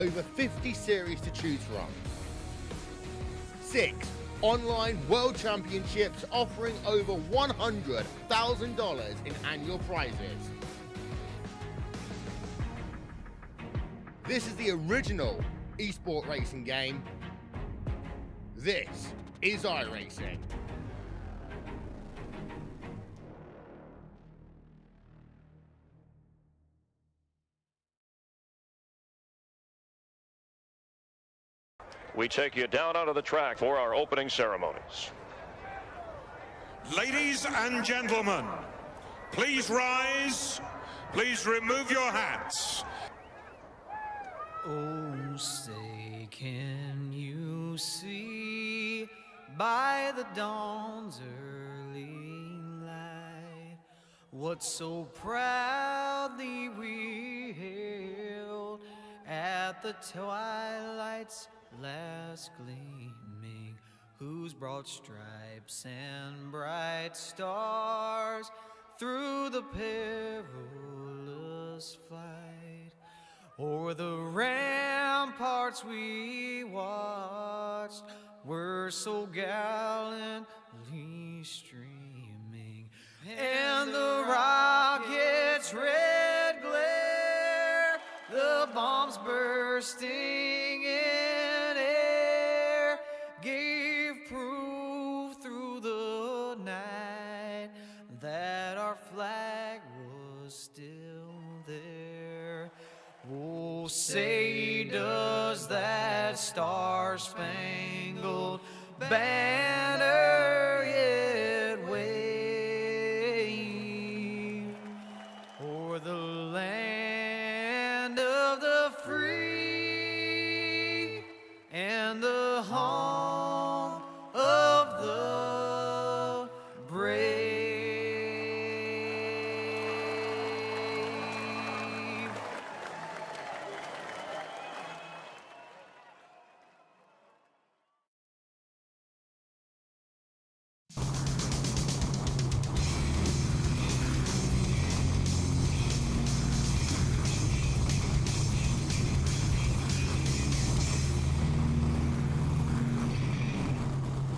Over 50 series to choose from. 6 online world championships offering over $100,000 in annual prizes. This is the original esport racing game. This is iRacing. We take you down onto the track for our opening ceremonies. Ladies and gentlemen, please rise. Please remove your hats. Oh, say, can you see by the dawn's early light what so proudly we hailed at the twilight's last gleaming, whose broad stripes and bright stars through the perilous flight o'er the ramparts we watched were so gallantly streaming, and the rocket's red glare, the bombs bursting in air, gave proof through the night that our flag was still there. Oh, say, does that star-spangled banner yet wave o'er the land of the free and the home of the brave?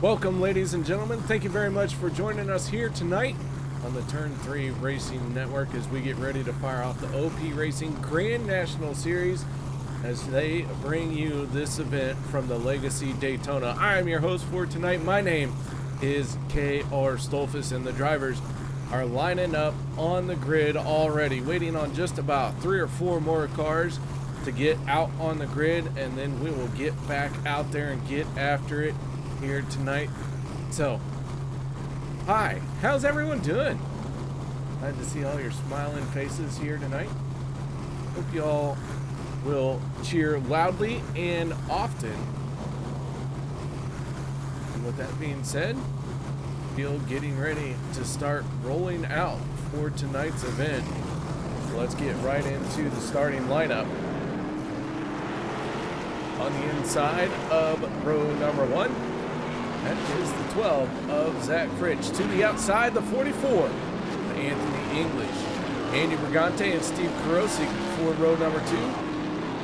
Welcome, ladies and gentlemen. Thank you very much for joining us here tonight on the Turn 3 Racing Network as we get ready to fire off the OP Racing Grand National Series as they bring you this event from the Legacy Daytona. I am your host for tonight. My name is K.R. Stolfus, and the drivers are lining up on the grid already, waiting on just about 3 or 4 more cars to get out on the grid, and then we will get back out there and get after it here tonight. So, hi, how's everyone doing? Glad to see all your smiling faces here tonight. Hope you all will cheer loudly and often. And with that being said, feel getting ready to start rolling out for tonight's event. So let's get right into the starting lineup. On the inside of row number 1, that is the 12 of Zach Fritsch. To the outside, the 44, Anthony English. Andy Brigante and Steve Karosik for row number 2.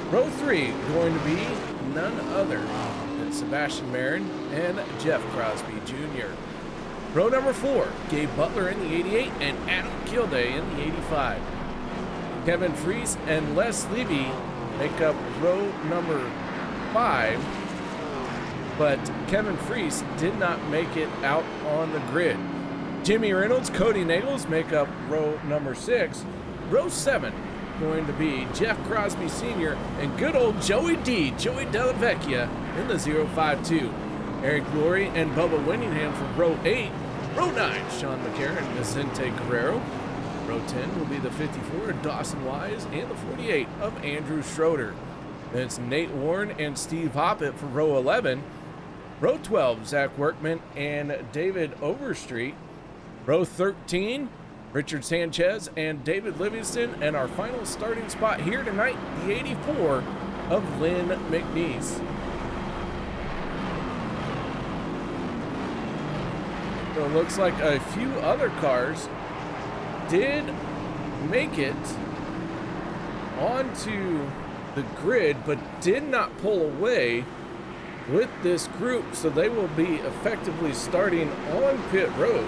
Row 3 going to be none other than Sebastian Marin and Jeff Crosby Jr. Row number 4, Gabe Butler in the 88 and Adam Kilday in the 85. Kevin Fries and Les Levy make up row number 5. But Kevin Fries did not make it out on the grid. Jimmy Reynolds, Kody Neagles make up row number 6. Row 7 going to be Jeff Crosby Sr. and good old Joey D, Joey Della Vecchia in the 052. Eric Glory and Bubba Winningham for row 8. Row 9, Sean McCarron and Vicente Guerrero. Row 10 will be the 54, Dawson Wise, and the 48 of Andrew Schroeder. Then it's Nate Warren and Steve Hoppett for row 11. Row 12, Zach Workman and David Overstreet. Row 13, Richard Sanchez and David Livingston. And our final starting spot here tonight, the 84 of Lynn McNeese. So it looks like a few other cars did make it onto the grid, but did not pull away with this group, so they will be effectively starting on pit road.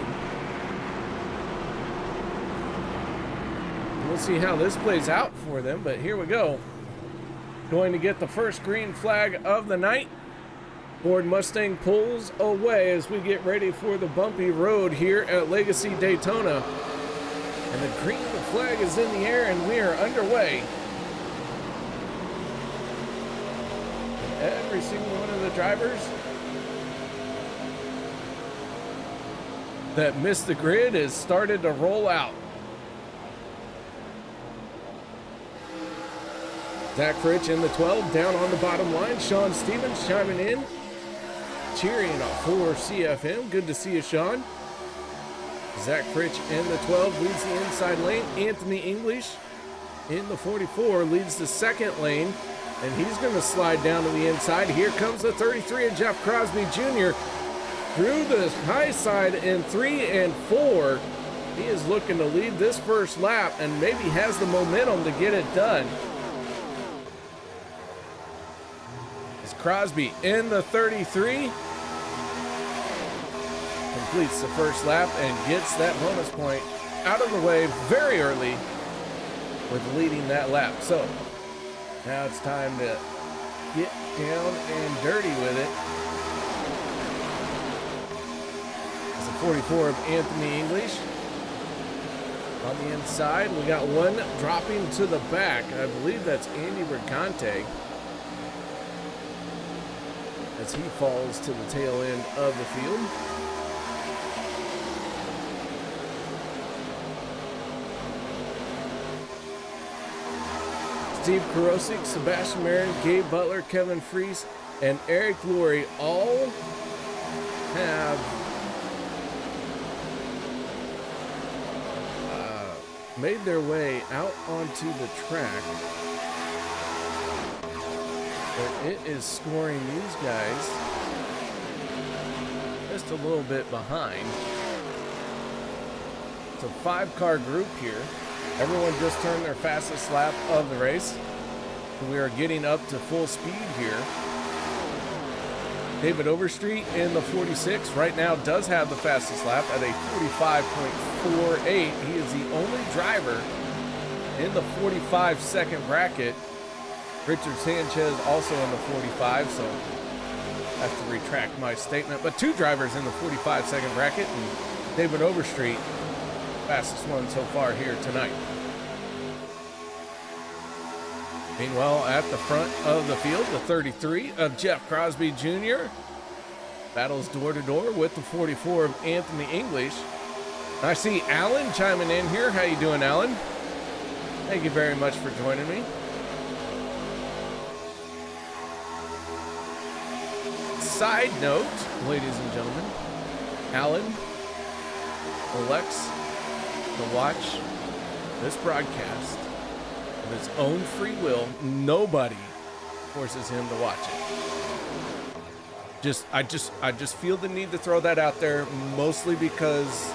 We'll see how this plays out for them, but here we go. Going to get the first green flag of the night. Ford Mustang pulls away as we get ready for the bumpy road here at Legacy Daytona. And the green flag is in the air and we are underway. Every single one of the drivers that missed the grid has started to roll out. Zach Fritch in the 12 down on the bottom line. Sean Stevens chiming in, cheering for CFM. Good to see you, Sean. Zach Fritch in the 12 leads the inside lane. Anthony English in the 44 leads the second lane, and he's going to slide down to the inside. Here comes the 33 of Jeff Crosby Jr. through the high side in 3 and 4. He is looking to lead this first lap and maybe has the momentum to get it done. It's Crosby in the 33. Completes the first lap and gets that bonus point out of the way very early with leading that lap. So now it's time to get down and dirty with it. It's the 44 of Anthony English on the inside. We got one dropping to the back. I believe that's Andy Brigante as he falls to the tail end of the field. Steve Karosik, Sebastian Marin, Gabe Butler, Kevin Freese, and Eric Lurie all have made their way out onto the track. But it is scoring these guys just a little bit behind. It's a 5-car group here. Everyone just turned their fastest lap of the race. We are getting up to full speed here. David Overstreet in the 46 right now does have the fastest lap at a 45.48. He is the only driver in the 45-second bracket. Richard Sanchez also in the 45, so I have to retract my statement. But 2 drivers in the 45-second bracket, and David Overstreet, fastest one so far here tonight. Meanwhile, at the front of the field, the 33 of Jeff Crosby Jr. battles door to door with the 44 of Anthony English. I see Alan chiming in here. How you doing, Alan? Thank you very much for joining me. Side note, ladies and gentlemen, Alan elects to watch this broadcast of his own free will. Nobody forces him to watch it. I just feel the need to throw that out there, mostly because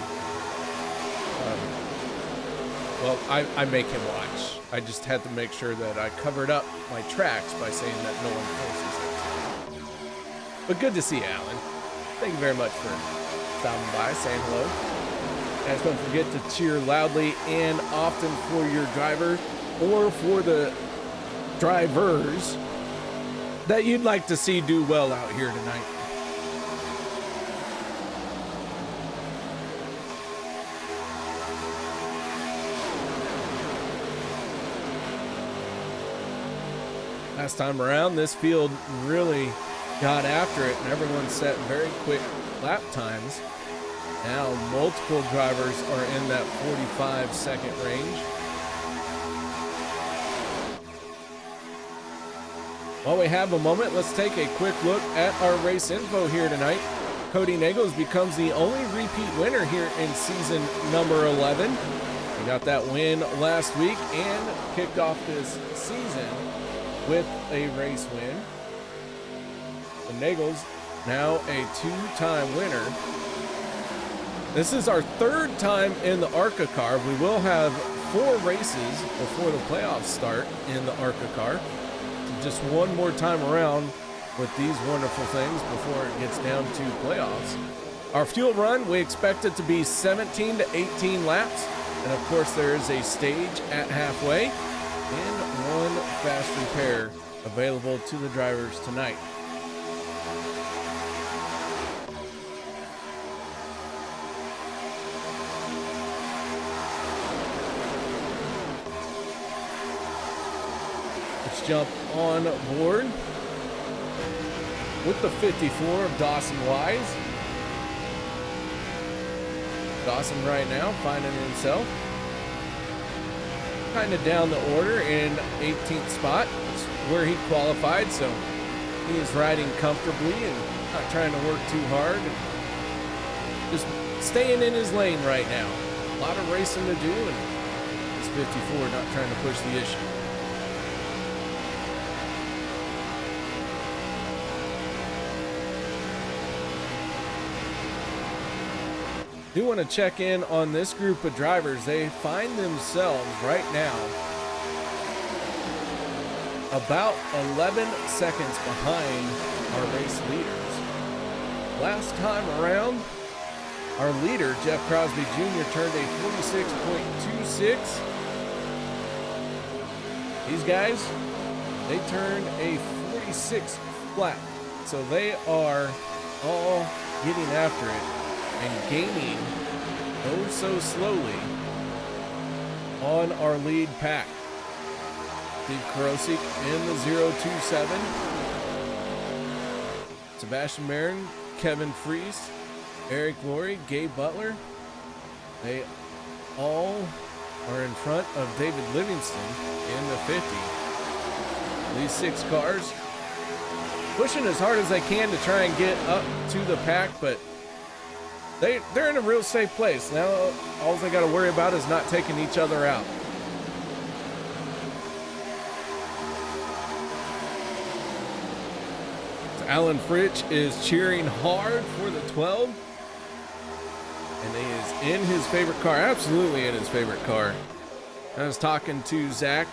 well, I make him watch. I just had to make sure that I covered up my tracks by saying that no one forces it. But good to see you, Alan. Thank you very much for stopping by, saying hello. Guys, don't forget to cheer loudly and often for your driver or for the drivers that you'd like to see do well out here tonight. Last time around, this field really got after it, and everyone set very quick lap times. Now multiple drivers are in that 45-second range. While we have a moment, let's take a quick look at our race info here tonight. Kody Neagles becomes the only repeat winner here in season number 11. He got that win last week and kicked off this season with a race win. And Neagles now a 2-time winner. This is our 3rd time in the ARCA car. We will have 4 races before the playoffs start in the ARCA car. just one more time around with these wonderful things before it gets down to playoffs. Our fuel run, we expect it to be 17 to 18 laps. And of course, there is a stage at halfway and one fast repair available to the drivers tonight. Let's jump on board with the 54 of Dawson Wise. Dawson right now finding himself kind of down the order in 18th spot. It's where he qualified, so he is riding comfortably and not trying to work too hard. And just staying in his lane right now. A lot of racing to do, and this 54 not trying to push the issue. Do want to check in on this group of drivers. They find themselves right now about 11 seconds behind our race leaders. Last time around, our leader, Jeff Crosby Jr., turned a 46.26. These guys, they turned a 46 flat. So they are all getting after it and gaining oh so slowly on our lead pack. Steve Karosik in the 027. Sebastian Marin, Kevin Fries, Eric Laurie, Gabe Butler. They all are in front of David Livingston in the 50. These 6 cars pushing as hard as they can to try and get up to the pack, but they're in a real safe place. Now all they got to worry about is not taking each other out. So Alan Fritsch is cheering hard for the 12. And he is in his favorite car, absolutely in his favorite car. I was talking to Zach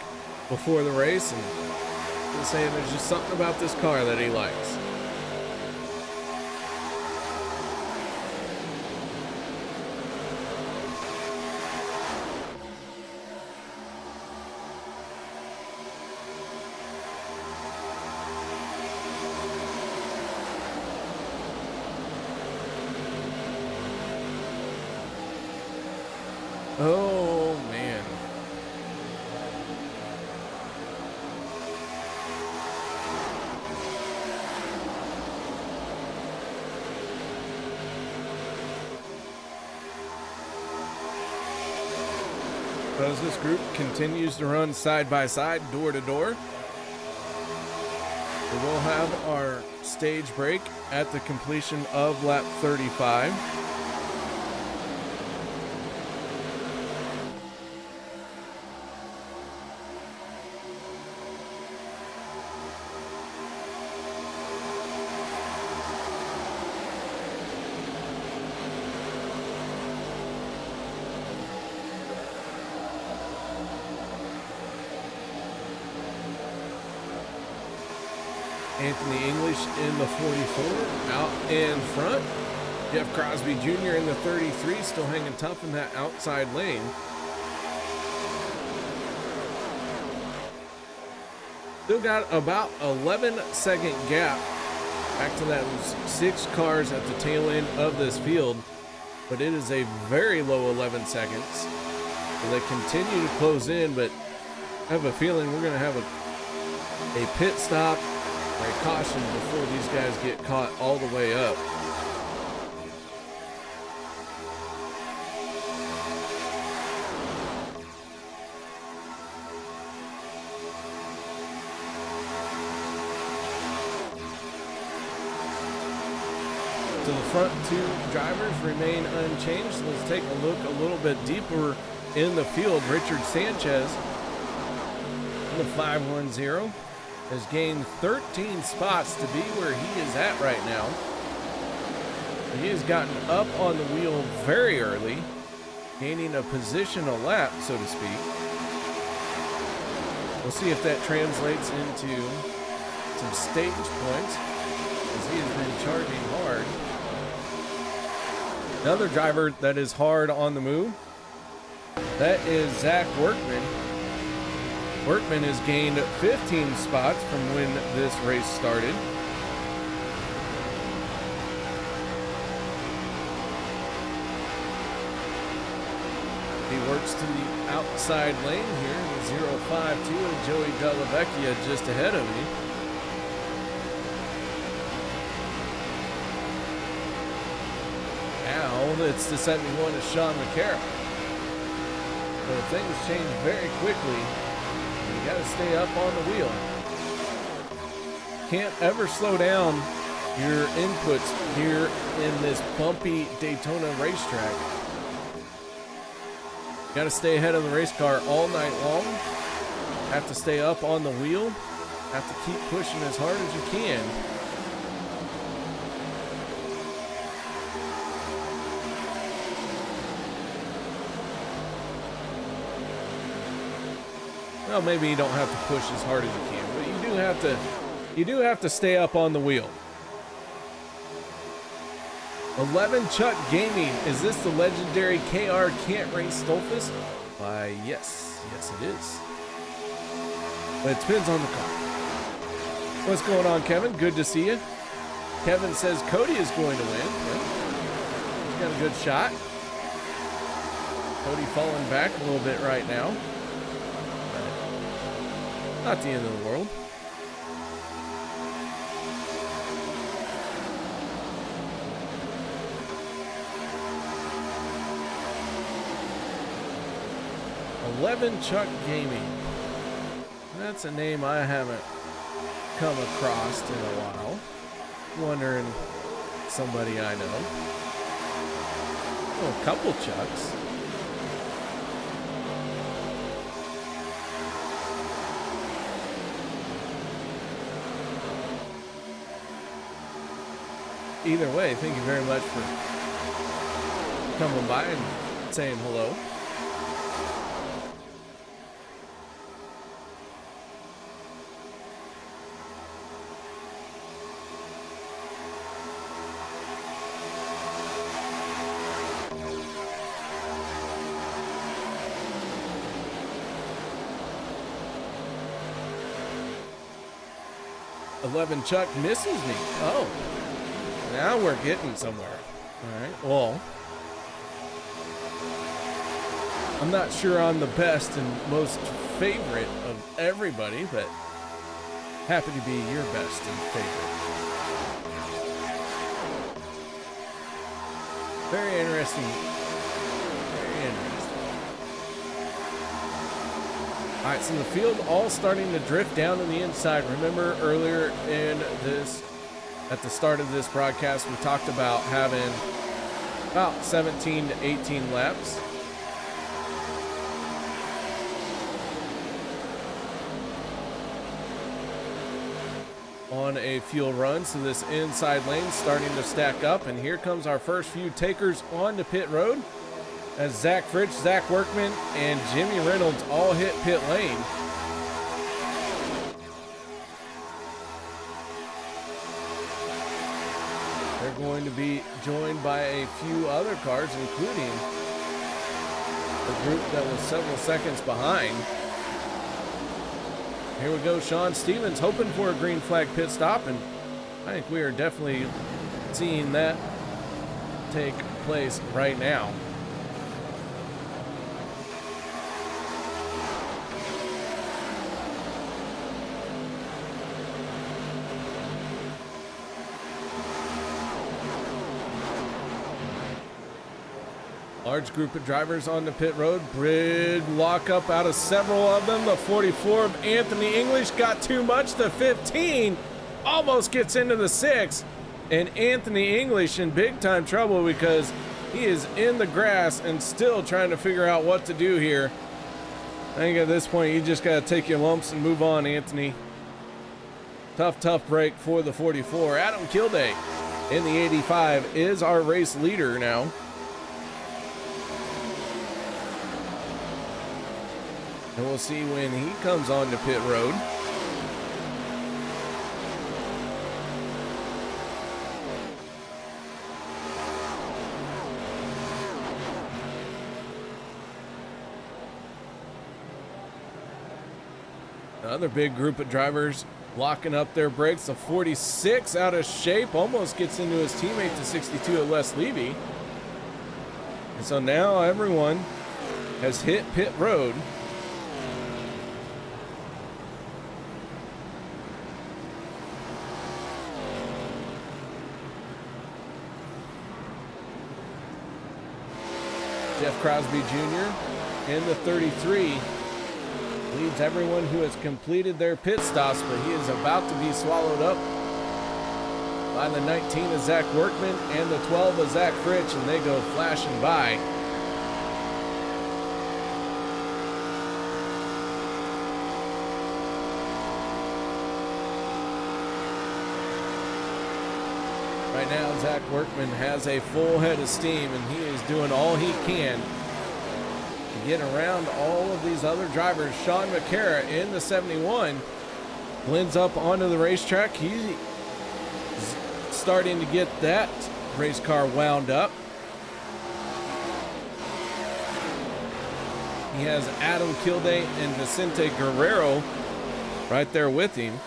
before the race, and he was saying there's just something about this car that he likes. Oh, man. As this group continues to run side by side, door to door, we will have our stage break at the completion of lap 35. Anthony English in the 44, out in front. Jeff Crosby Jr. in the 33, still hanging tough in that outside lane. Still got about 11-second gap back to that 6 cars at the tail end of this field, but it is a very low 11 seconds. So they continue to close in, but I have a feeling we're going to have a pit stop, a caution before these guys get caught all the way up. So the front 2 drivers remain unchanged. So let's take a look a little bit deeper in the field. Richard Sanchez in the 510 has gained 13 spots to be where he is at right now. He has gotten up on the wheel very early, gaining a position a lap, so to speak. We'll see if that translates into some stage points as he has been charging hard. Another driver that is hard on the move, that is Zach Workman. Workman has gained 15 spots from when this race started. He works to the outside lane here in the 052, and Joey Delavecchia just ahead of me. Now it's the 71 of Sean McCarroll. So things change very quickly. You got to stay up on the wheel. Can't ever slow down your inputs here in this bumpy Daytona racetrack. Got to stay ahead of the race car all night long. Have to stay up on the wheel. Have to keep pushing as hard as you can. Well, maybe you don't have to push as hard as you can, but you do have to stay up on the wheel. 11 Chuck Gaming. Is this the legendary KR Can't Race Stolfus? Why, yes. Yes, it is. But it depends on the car. What's going on, Kevin? Good to see you. Kevin says Kody is going to win. Well, he's got a good shot. Kody falling back a little bit right now. But not the end of the world. Chuck Gaming. That's a name I haven't come across in a while. Wondering somebody I know. Oh, a couple Chucks. Either way, thank you very much for coming by and saying hello. Chuck misses me. Oh, now we're getting somewhere. All right. Well, I'm not sure I'm the best and most favorite of everybody, but happy to be your best and favorite. Very interesting. Very interesting. All right, so the field all starting to drift down to the inside. Remember earlier in this, at the start of this broadcast, we talked about having about 17 to 18 laps. On a fuel run, so this inside lane starting to stack up, and here comes our first few takers onto pit road as Zach Fritsch, Zach Workman, and Jimmy Reynolds all hit pit lane. They're going to be joined by a few other cars, including the group that was several seconds behind. Here we go, Sean Stevens hoping for a green flag pit stop, and I think we are definitely seeing that take place right now. Large group of drivers on the pit road. Big lockup out of several of them. The 44 of Anthony English got too much. The 15 almost gets into the 6. And Anthony English in big time trouble because he is in the grass and still trying to figure out what to do here. I think at this point you just got to take your lumps and move on, Anthony. Tough break for the 44. Adam Kilday in the 85 is our race leader now. And we'll see when he comes on to pit road. Another big group of drivers locking up their brakes. The 46 out of shape, almost gets into his teammate, the 62 at Les Levy. And so now everyone has hit pit road. Jeff Crosby Jr. in the 33 leads everyone who has completed their pit stops, but he is about to be swallowed up by the 19 of Zach Workman and the 12 of Zach Fritch, and they go flashing by. Right now, Zach Workman has a full head of steam, and he is doing all he can to get around all of these other drivers. Sean McCara in the 71 blends up onto the racetrack. He's starting to get that race car wound up. He has Adam Kilday and Vicente Guerrero right there with him.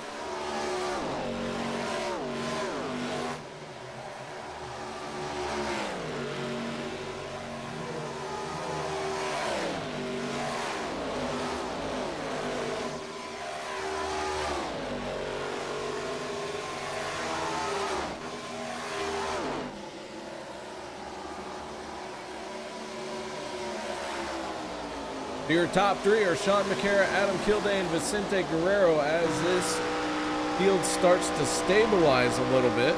Your top three are Sean McCara, Adam Kilday, and Vicente Guerrero as this field starts to stabilize a little bit.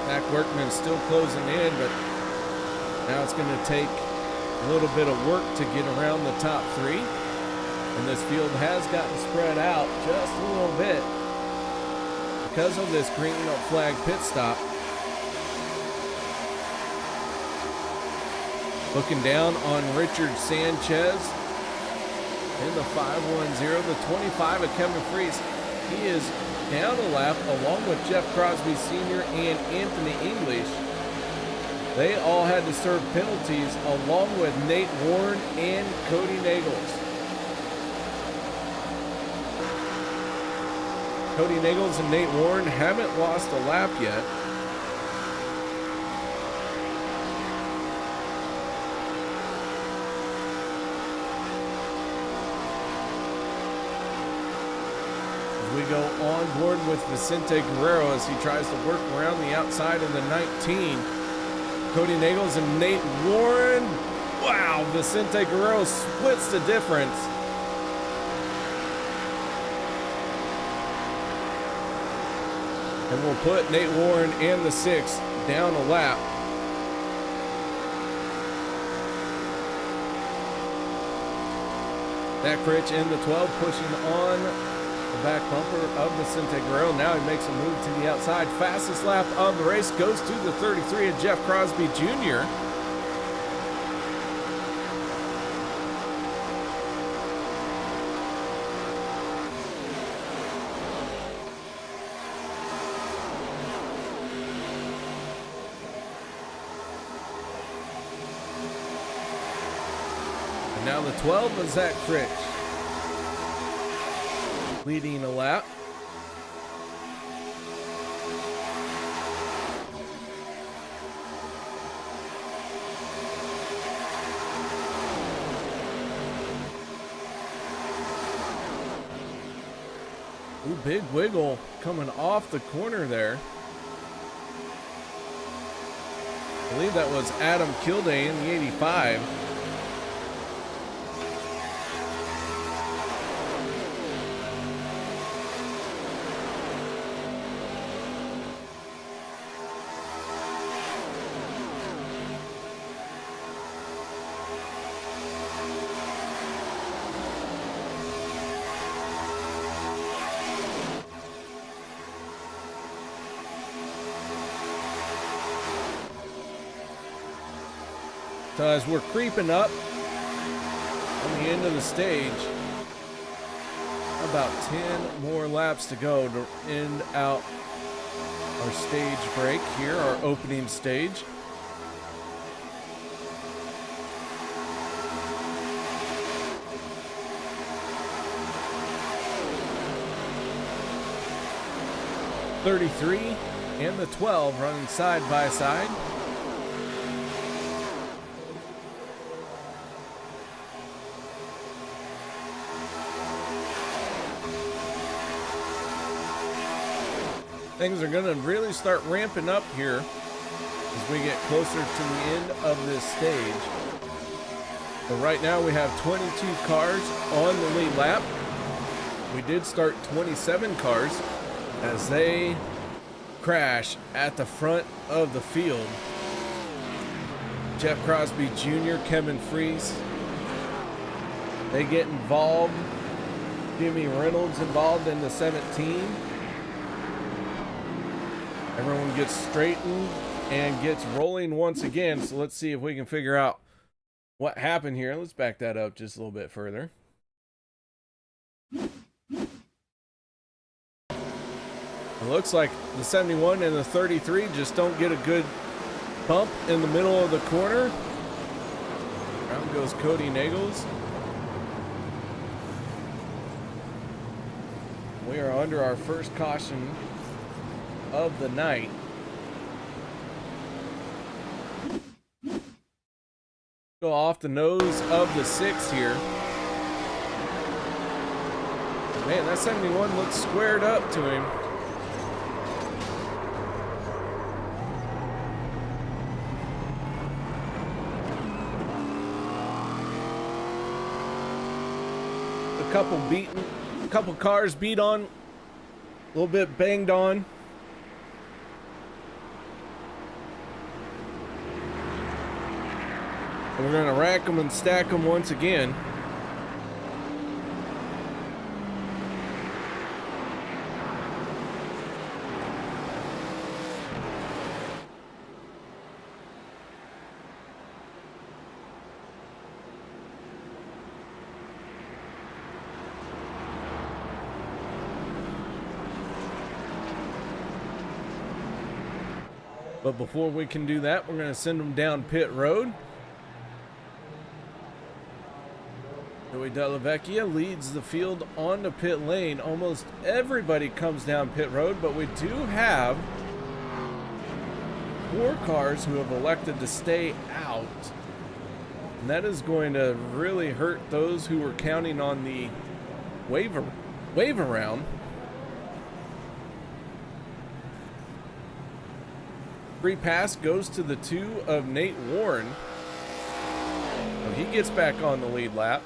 Zach Workman still closing in, but now it's going to take a little bit of work to get around the top three. And this field has gotten spread out just a little bit because of this green flag pit stop. Looking down on Richard Sanchez in the 510, the 25 of Kevin Freese. He is down a lap along with Jeff Crosby Sr. and Anthony English. They all had to serve penalties along with Nate Warren and Kody Neagles. Kody Neagles and Nate Warren haven't lost a lap yet. We go on board with Vicente Guerrero as he tries to work around the outside of the 19. Kody Neagles and Nate Warren. Wow, Vicente Guerrero splits the difference. And we'll put Nate Warren and the 6 down a lap. Zach Rich in the 12 pushing on the back bumper of Vicente Guerrero. Now he makes a move to the outside. Fastest lap of the race goes to the 33 of Jeff Crosby Jr. And now the 12 of Zach Fritch leading a lap. Ooh, big wiggle coming off the corner there. I believe that was Adam Kilday in the 85. So as we're creeping up on the end of the stage, about 10 more laps to go to end out our stage break here, our opening stage. 33 and the 12 running side by side. Things are going to really start ramping up here as we get closer to the end of this stage. But right now we have 22 cars on the lead lap. We did start 27 cars as they crash at the front of the field. Jeff Crosby Jr., Kevin Freese, they get involved. Jimmy Reynolds involved in the 17. Everyone gets straightened and gets rolling once again. So let's see if we can figure out what happened here. Let's back that up just a little bit further. It looks like the 71 and the 33 just don't get a good bump in the middle of the corner. Around goes Kody Neagles. We are under our first caution of the night. Go off the nose of the 6 here. Man, that 71 looks squared up to him. A couple cars beat on, a little bit banged on. And we're going to rack them and stack them once again. But before we can do that, we're going to send them down pit road. Joey Delavecchia leads the field onto pit lane. Almost everybody comes down pit road, but we do have 4 cars who have elected to stay out. And that is going to really hurt those who were counting on the wave around. Free pass goes to the 2 of Nate Warren. So he gets back on the lead lap.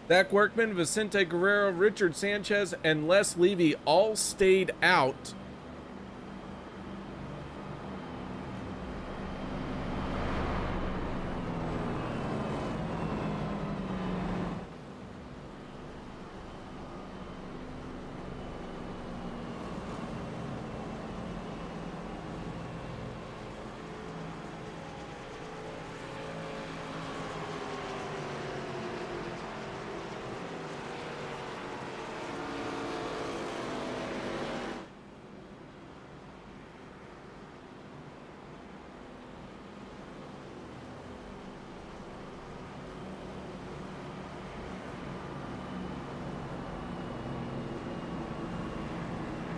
Zach Workman, Vicente Guerrero, Richard Sanchez, and Les Levy all stayed out.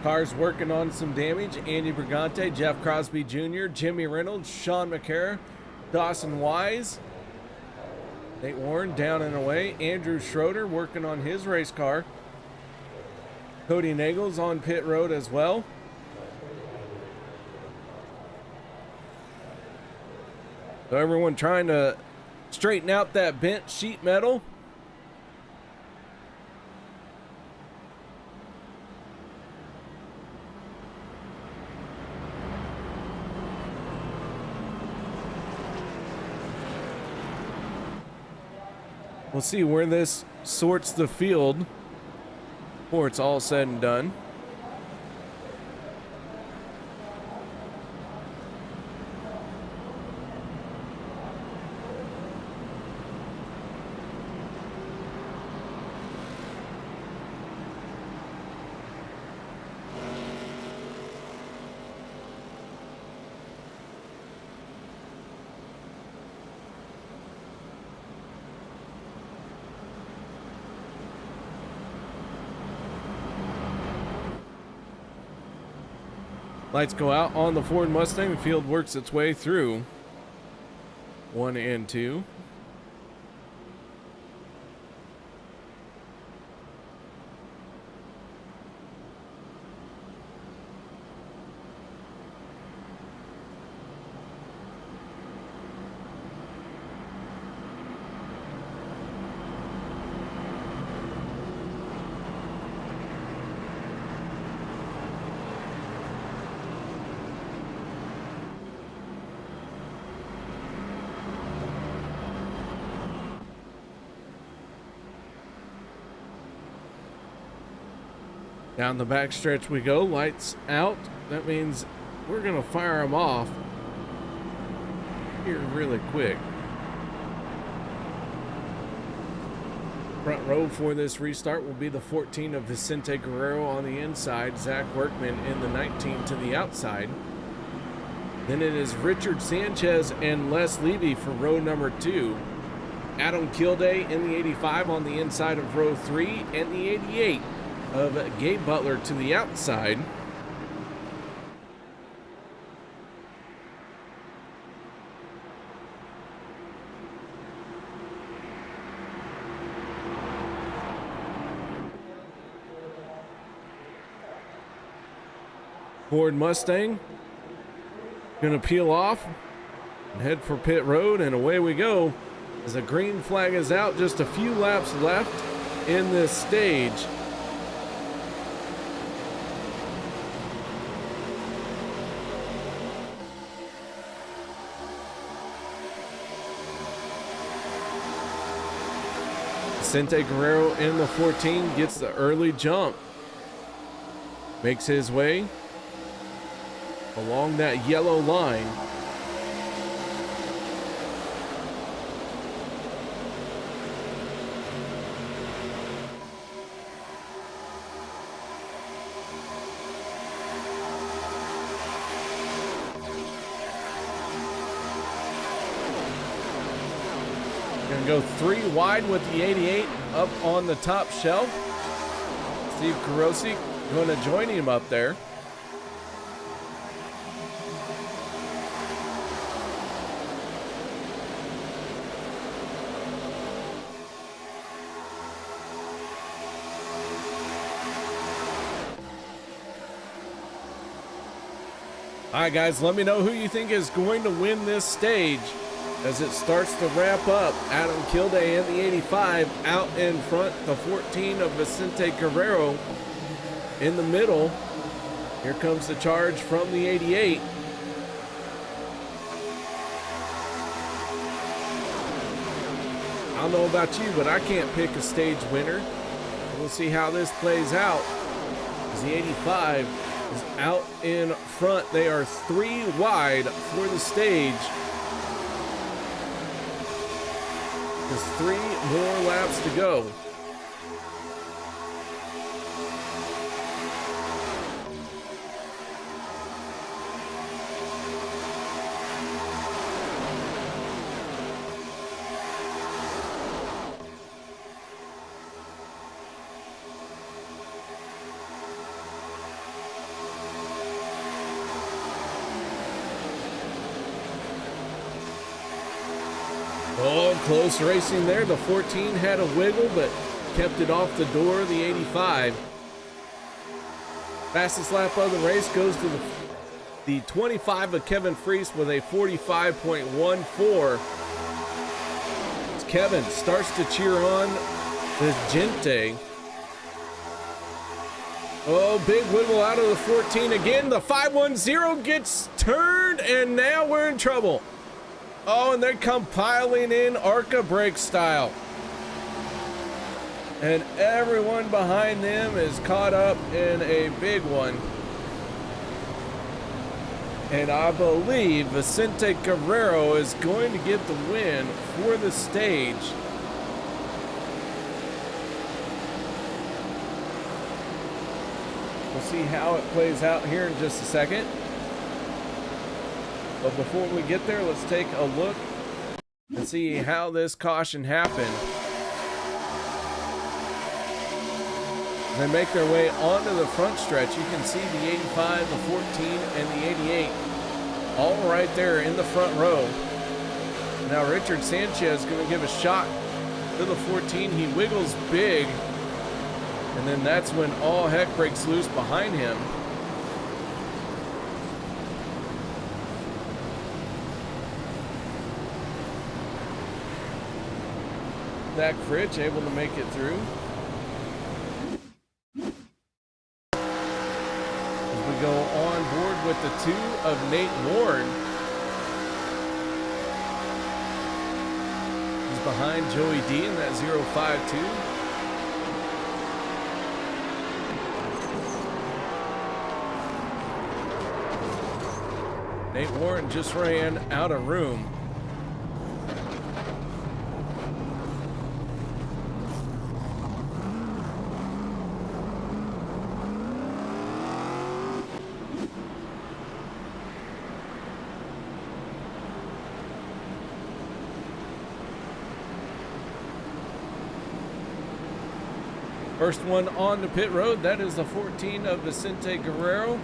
Cars working on some damage. Andy Brigante, Jeff Crosby Jr., Jimmy Reynolds, Sean McCarra, Dawson Wise, Nate Warren down and away. Andrew Schroeder working on his race car. Kody Neagles on pit road as well. So everyone trying to straighten out that bent sheet metal. We'll see where this sorts the field before it's all said and done. Lights go out on the Ford Mustang. The field works its way through 1 and 2. Down the backstretch we go, lights out. That means we're gonna fire them off here really quick. Front row for this restart will be the 14 of Vicente Guerrero on the inside, Zach Workman in the 19 to the outside. Then it is Richard Sanchez and Les Levy for row number 2. Adam Kilday in the 85 on the inside of row 3, and the 88 of Gabe Butler to the outside. Ford Mustang gonna peel off and head for pit road, and away we go as the green flag is out. Just a few laps left in this stage. Vicente Guerrero in the 14 gets the early jump. Makes his way along that yellow line. Gonna go 3 wide with the 88 up on the top shelf. Steve Carosi gonna join him up there. All right, guys, let me know who you think is going to win this stage as it starts to wrap up. Adam Kilday in the 85 out in front, the 14 of Vicente Guerrero in the middle. Here comes the charge from the 88. I don't know about you, but I can't pick a stage winner. We'll see how this plays out as the 85 is out in front. They are 3 wide for the stage. There's 3 more laps to go. Oh, close racing there. The 14 had a wiggle, but kept it off the door. The 85. Fastest lap of the race goes to the 25 of Kevin Freese with a 45.14. As Kevin starts to cheer on the Gente. Oh, big wiggle out of the 14 again. The 510 gets turned, and now we're in trouble. Oh, and they come piling in ARCA brake style. And everyone behind them is caught up in a big one. And I believe Vicente Guerrero is going to get the win for the stage. We'll see how it plays out here in just a second. But before we get there, let's take a look and see how this caution happened. They make their way onto the front stretch. You can see the 85, the 14, and the 88 all right there in the front row. Now Richard Sanchez is going to give a shot to the 14. He wiggles big, and then that's when all heck breaks loose behind him. Zach Fritch able to make it through. As we go on board with the 2 of Nate Ward. He's behind Joey D in that 052. Nate Warren just ran out of room. First one on the pit road, that is the 14 of Vicente Guerrero,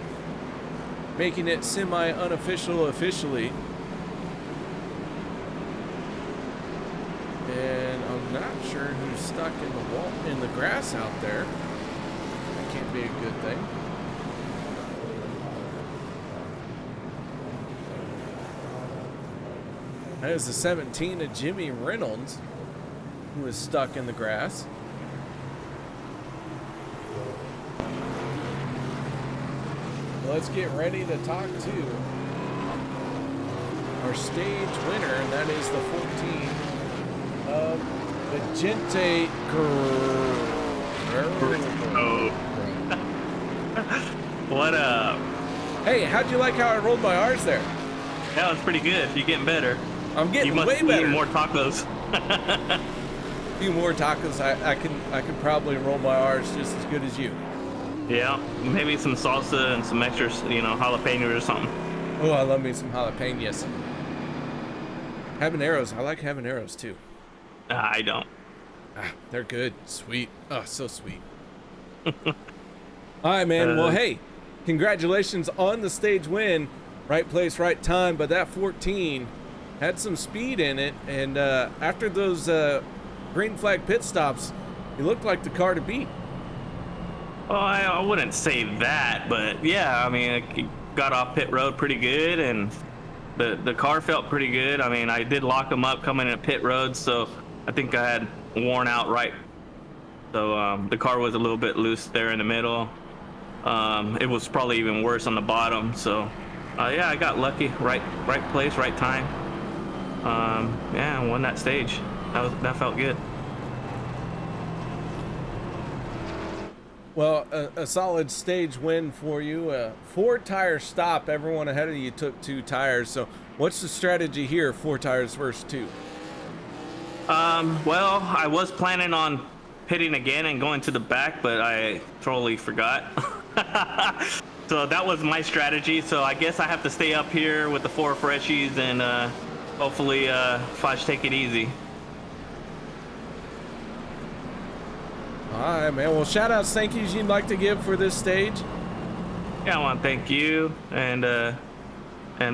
making it semi-unofficial officially. And I'm not sure who's stuck in the wall, in the grass out there. That can't be a good thing. That is the 17 of Jimmy Reynolds, who is stuck in the grass. Let's get ready to talk to our stage winner, and that is the 14 of Vicente Guerrero. What up? Hey, how'd you like how I rolled my R's there? That was pretty good. You're getting better. I'm getting you must way better. Eat more tacos. A few more tacos. I can probably roll my R's just as good as you. Yeah, maybe some salsa and some extra, jalapenos or something. Oh, I love me some jalapenos. Habaneros. I like habaneros too. I don't. They're good. Sweet. Oh, so sweet. All right, man. Well, hey, congratulations on the stage win. Right place, right time. But that 14 had some speed in it. And after those green flag pit stops, it looked like the car to beat. Well, I wouldn't say that, but yeah, I mean, it got off pit road pretty good, and the car felt pretty good. I mean, I did lock them up coming in pit road, so I think I had worn out right. So the car was a little bit loose there in the middle. It was probably even worse on the bottom. So yeah, I got lucky. Right place, right time. Yeah, I won that stage. That felt good. Well, a solid stage win for you. 4-tire stop. Everyone ahead of you took 2 tires. So what's the strategy here? 4 tires versus 2. Well, I was planning on pitting again and going to the back, but I totally forgot. So that was my strategy. So I guess I have to stay up here with the 4 freshies and hopefully Fosh take it easy. All right, man. Well, shout outs, thank yous you'd like to give for this stage? Yeah, I want to thank you and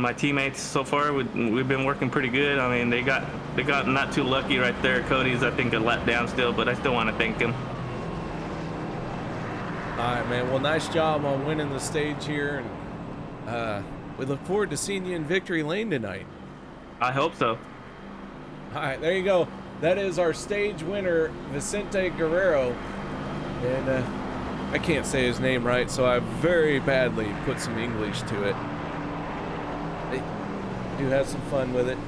my teammates so far. We've been working pretty good. I mean, they got not too lucky right there. Cody's, I think, a let down still, but I still want to thank him. All right, man. Well, nice job on winning the stage here, and we look forward to seeing you in victory lane tonight. I hope so. All right, there you go. That is our stage winner, Vicente Guerrero. And I can't say his name right, so I very badly put some English to it. I do have some fun with it.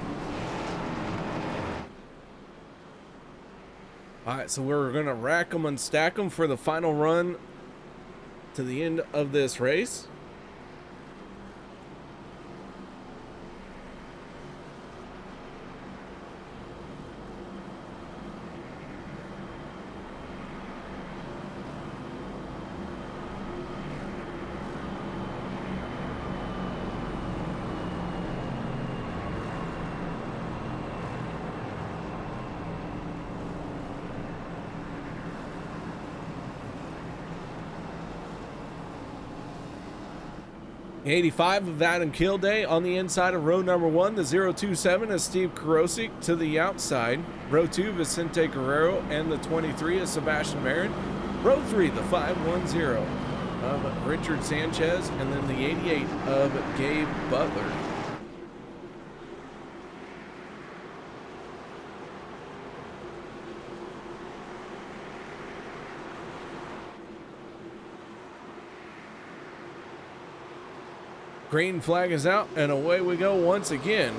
All right, so we're going to rack them and stack them for the final run to the end of this race. 85 of Adam Kilday on the inside of row number 1. The 027 is Steve Karosik to the outside. Row 2, Vicente Guerrero, and the 23 is Sebastian Marin. Row 3, the 510 of Richard Sanchez, and then the 88 of Gabe Butler. Green flag is out, and away we go once again.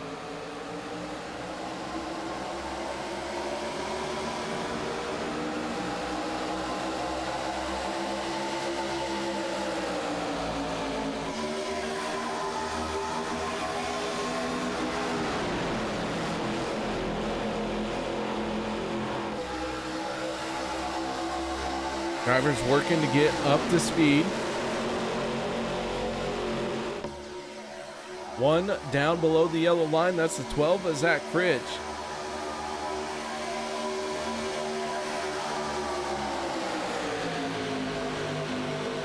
Drivers working to get up to speed. One down below the yellow line. That's the 12 of Zach Fritch.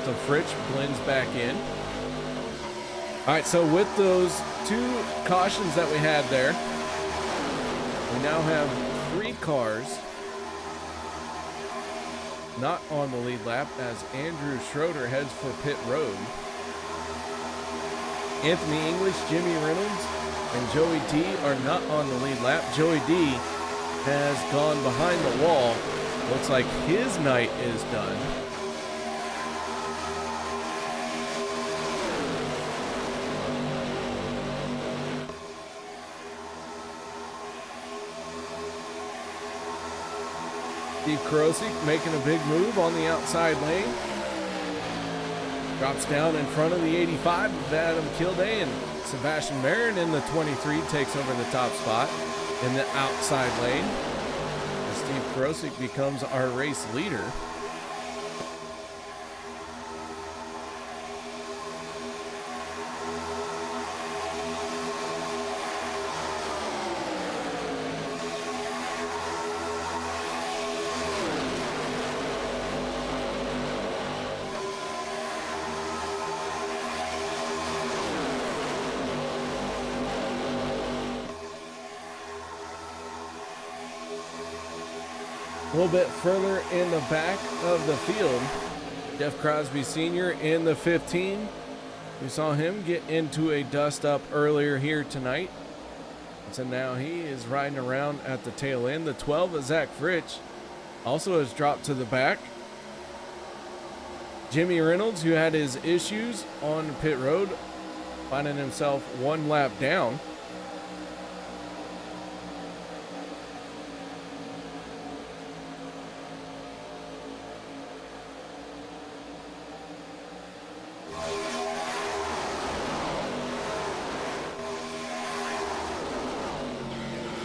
So Fritch blends back in. All right, so with those 2 cautions that we had there, we now have 3 cars not on the lead lap as Andrew Schroeder heads for pit road. Anthony English, Jimmy Reynolds, and Joey D are not on the lead lap. Joey D has gone behind the wall. Looks like his night is done. Steve Karosik making a big move on the outside lane. Drops down in front of the 85 of Adam Kilday, and Sebastian Marin in the 23 takes over the top spot in the outside lane. And Steve Karosik becomes our race leader. A little bit further in the back of the field, Jeff Crosby Sr. in the 15. We saw him get into a dust up earlier here tonight. So now he is riding around at the tail end. The 12 of Zach Fritch also has dropped to the back. Jimmy Reynolds, who had his issues on pit road, finding himself 1 lap down.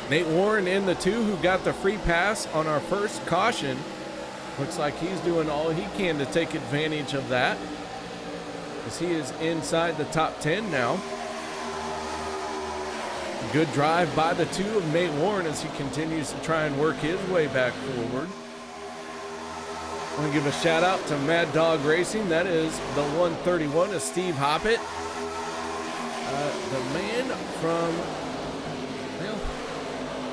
Nate Warren in the 2, who got the free pass on our first caution. Looks like he's doing all he can to take advantage of that, as he is inside the top 10 now. Good drive by the 2 of Nate Warren as he continues to try and work his way back forward. I want to give a shout out to Mad Dog Racing. That is the 131 of Steve Hoppett. The man from, well,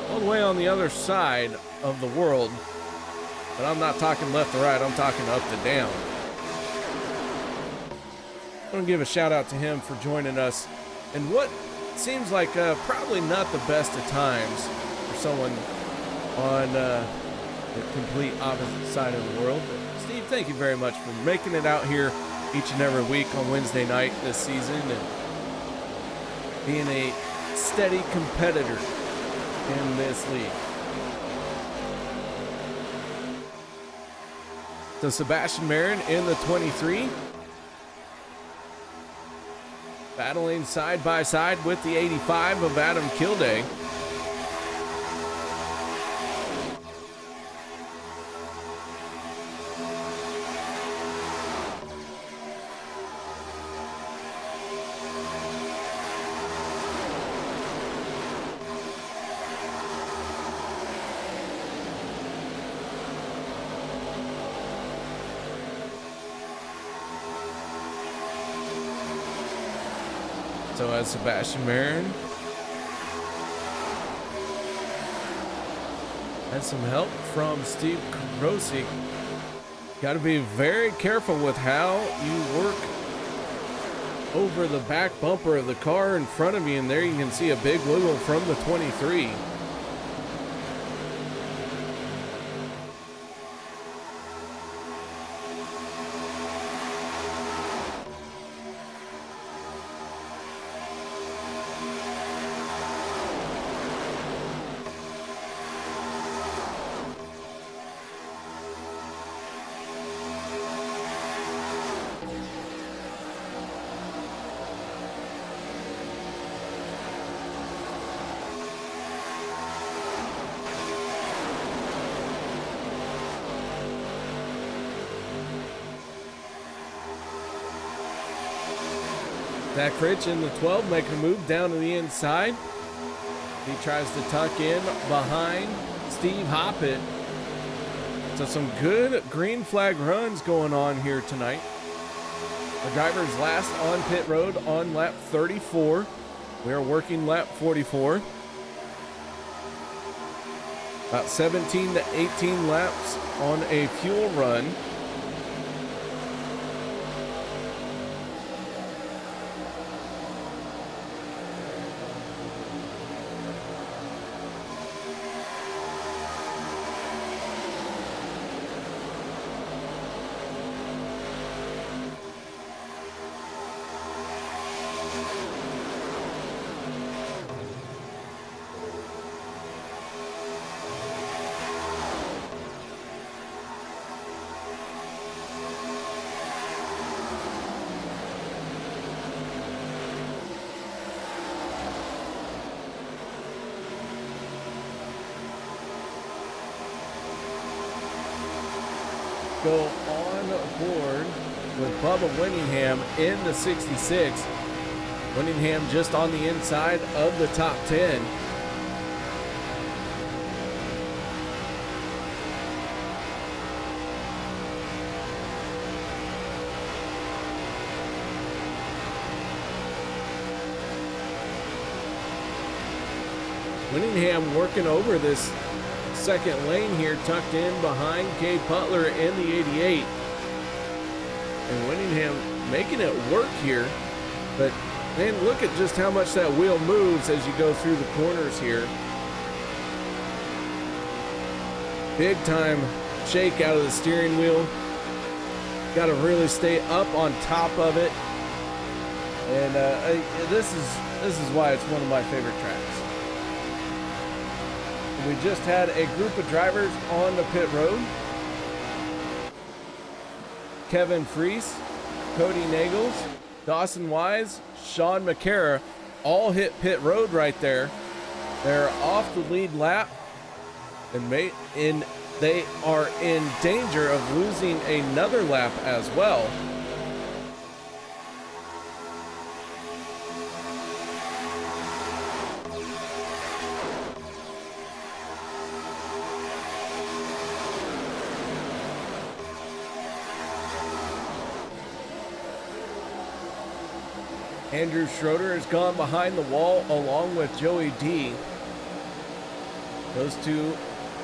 all the way on the other side of the world. But I'm not talking left to right, I'm talking up to down. I want to give a shout out to him for joining us in what seems like probably not the best of times for someone on the complete opposite side of the world. But Steve, thank you very much for making it out here each and every week on Wednesday night this season and being a steady competitor in this league. So Sebastian Marin in the 23. Battling side by side with the 85 of Adam Kilday. So as Sebastian Marin has some help from Steve Krosik. Got to be very careful with how you work over the back bumper of the car in front of you, and there you can see a big wiggle from the 23. Zach Rich in the 12 making a move down to the inside. He tries to tuck in behind Steve Hoppett. So some good green flag runs going on here tonight. The driver's last on pit road on lap 34. We are working lap 44. About 17 to 18 laps on a fuel run. Go on board with Bubba Winningham in the 66. Winningham just on the inside of the top 10. Winningham working over this second lane here, tucked in behind Cade Putler in the 88. And Winningham making it work here. But man, look at just how much that wheel moves as you go through the corners here. Big time shake out of the steering wheel. Got to really stay up on top of it. And this is why it's one of my favorite tracks. We just had a group of drivers on the pit road. Kevin Freese, Kody Neagles, Dawson Wise, Sean McCara all hit pit road right there. They're off the lead lap, and they are in danger of losing another lap as well. Andrew Schroeder has gone behind the wall along with Joey D. Those two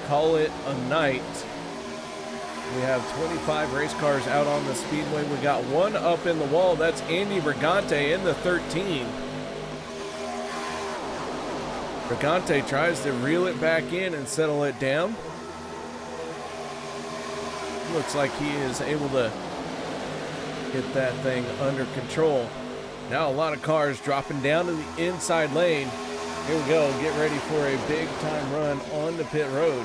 call it a night. We have 25 race cars out on the speedway. We got one up in the wall. That's Andy Brigante in the 13. Brigante tries to reel it back in and settle it down. Looks like he is able to get that thing under control. Now a lot of cars dropping down to the inside lane. Here we go, get ready for a big time run on the pit road.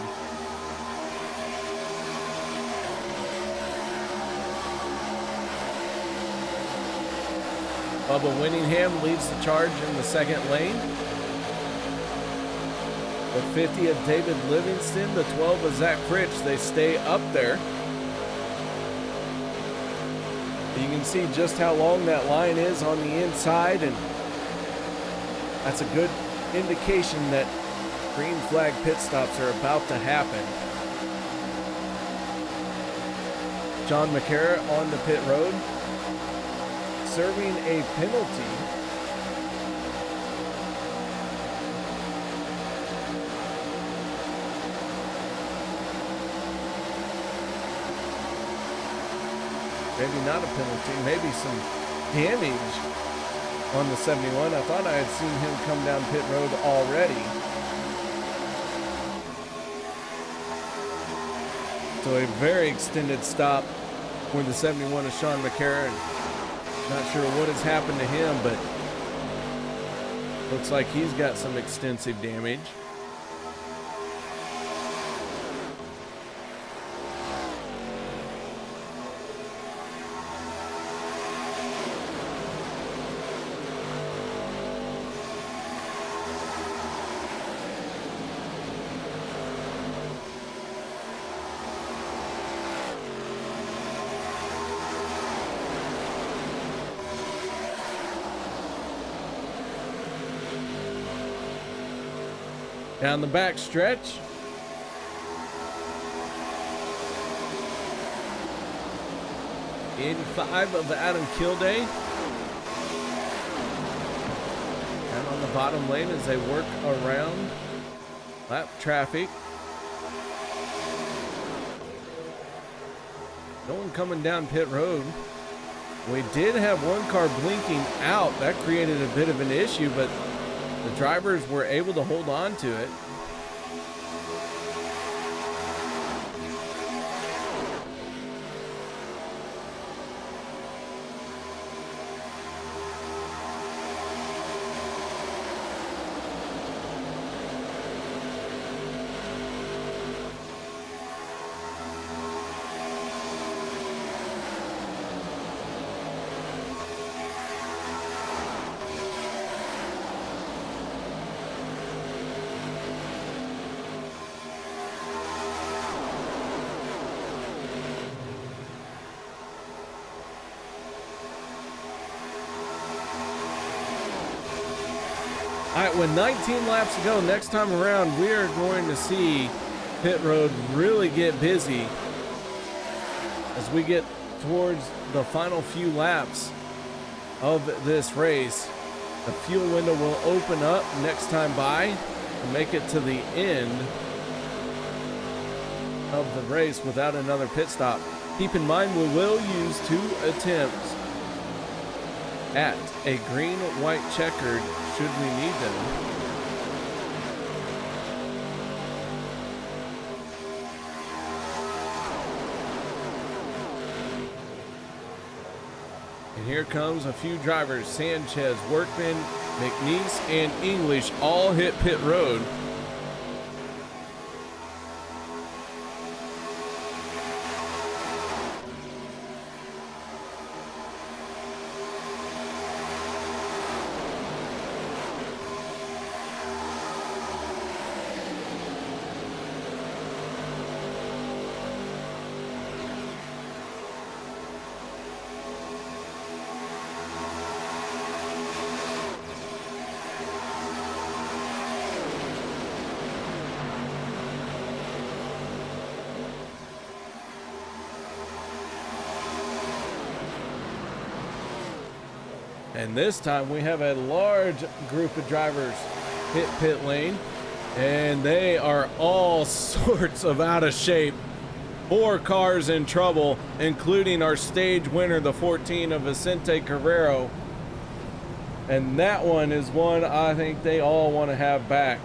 Bubba Winningham leads the charge in the second lane. The 50 of David Livingston, the 12 of Zach Fritsch, they stay up there. You can see just how long that line is on the inside, and that's a good indication that green flag pit stops are about to happen. John McCara on the pit road, serving a penalty Maybe not a penalty, maybe some damage on the 71. I thought I had seen him come down pit road already. So a very extended stop for the 71 of Sean McCarron. Not sure what has happened to him, but looks like he's got some extensive damage. Down the back stretch. '85 of Adam Kilday. And on the bottom lane as they work around lap traffic. No one coming down pit road. We did have one car blinking out. That created a bit of an issue, but the drivers were able to hold on to it. All right, with 19 laps to go, next time around, we are going to see pit road really get busy as we get towards the final few laps of this race. The fuel window will open up next time by to make it to the end of the race without another pit stop. Keep in mind, we will use 2 attempts at a green-white checkered should we need them. And here comes a few drivers. Sanchez, Workman, McNeese, and English all hit pit road. And this time we have a large group of drivers hit pit lane, and they are all sorts of out of shape. 4 cars in trouble, including our stage winner, the 14 of Vicente Carrero. And that one is one I think they all want to have back.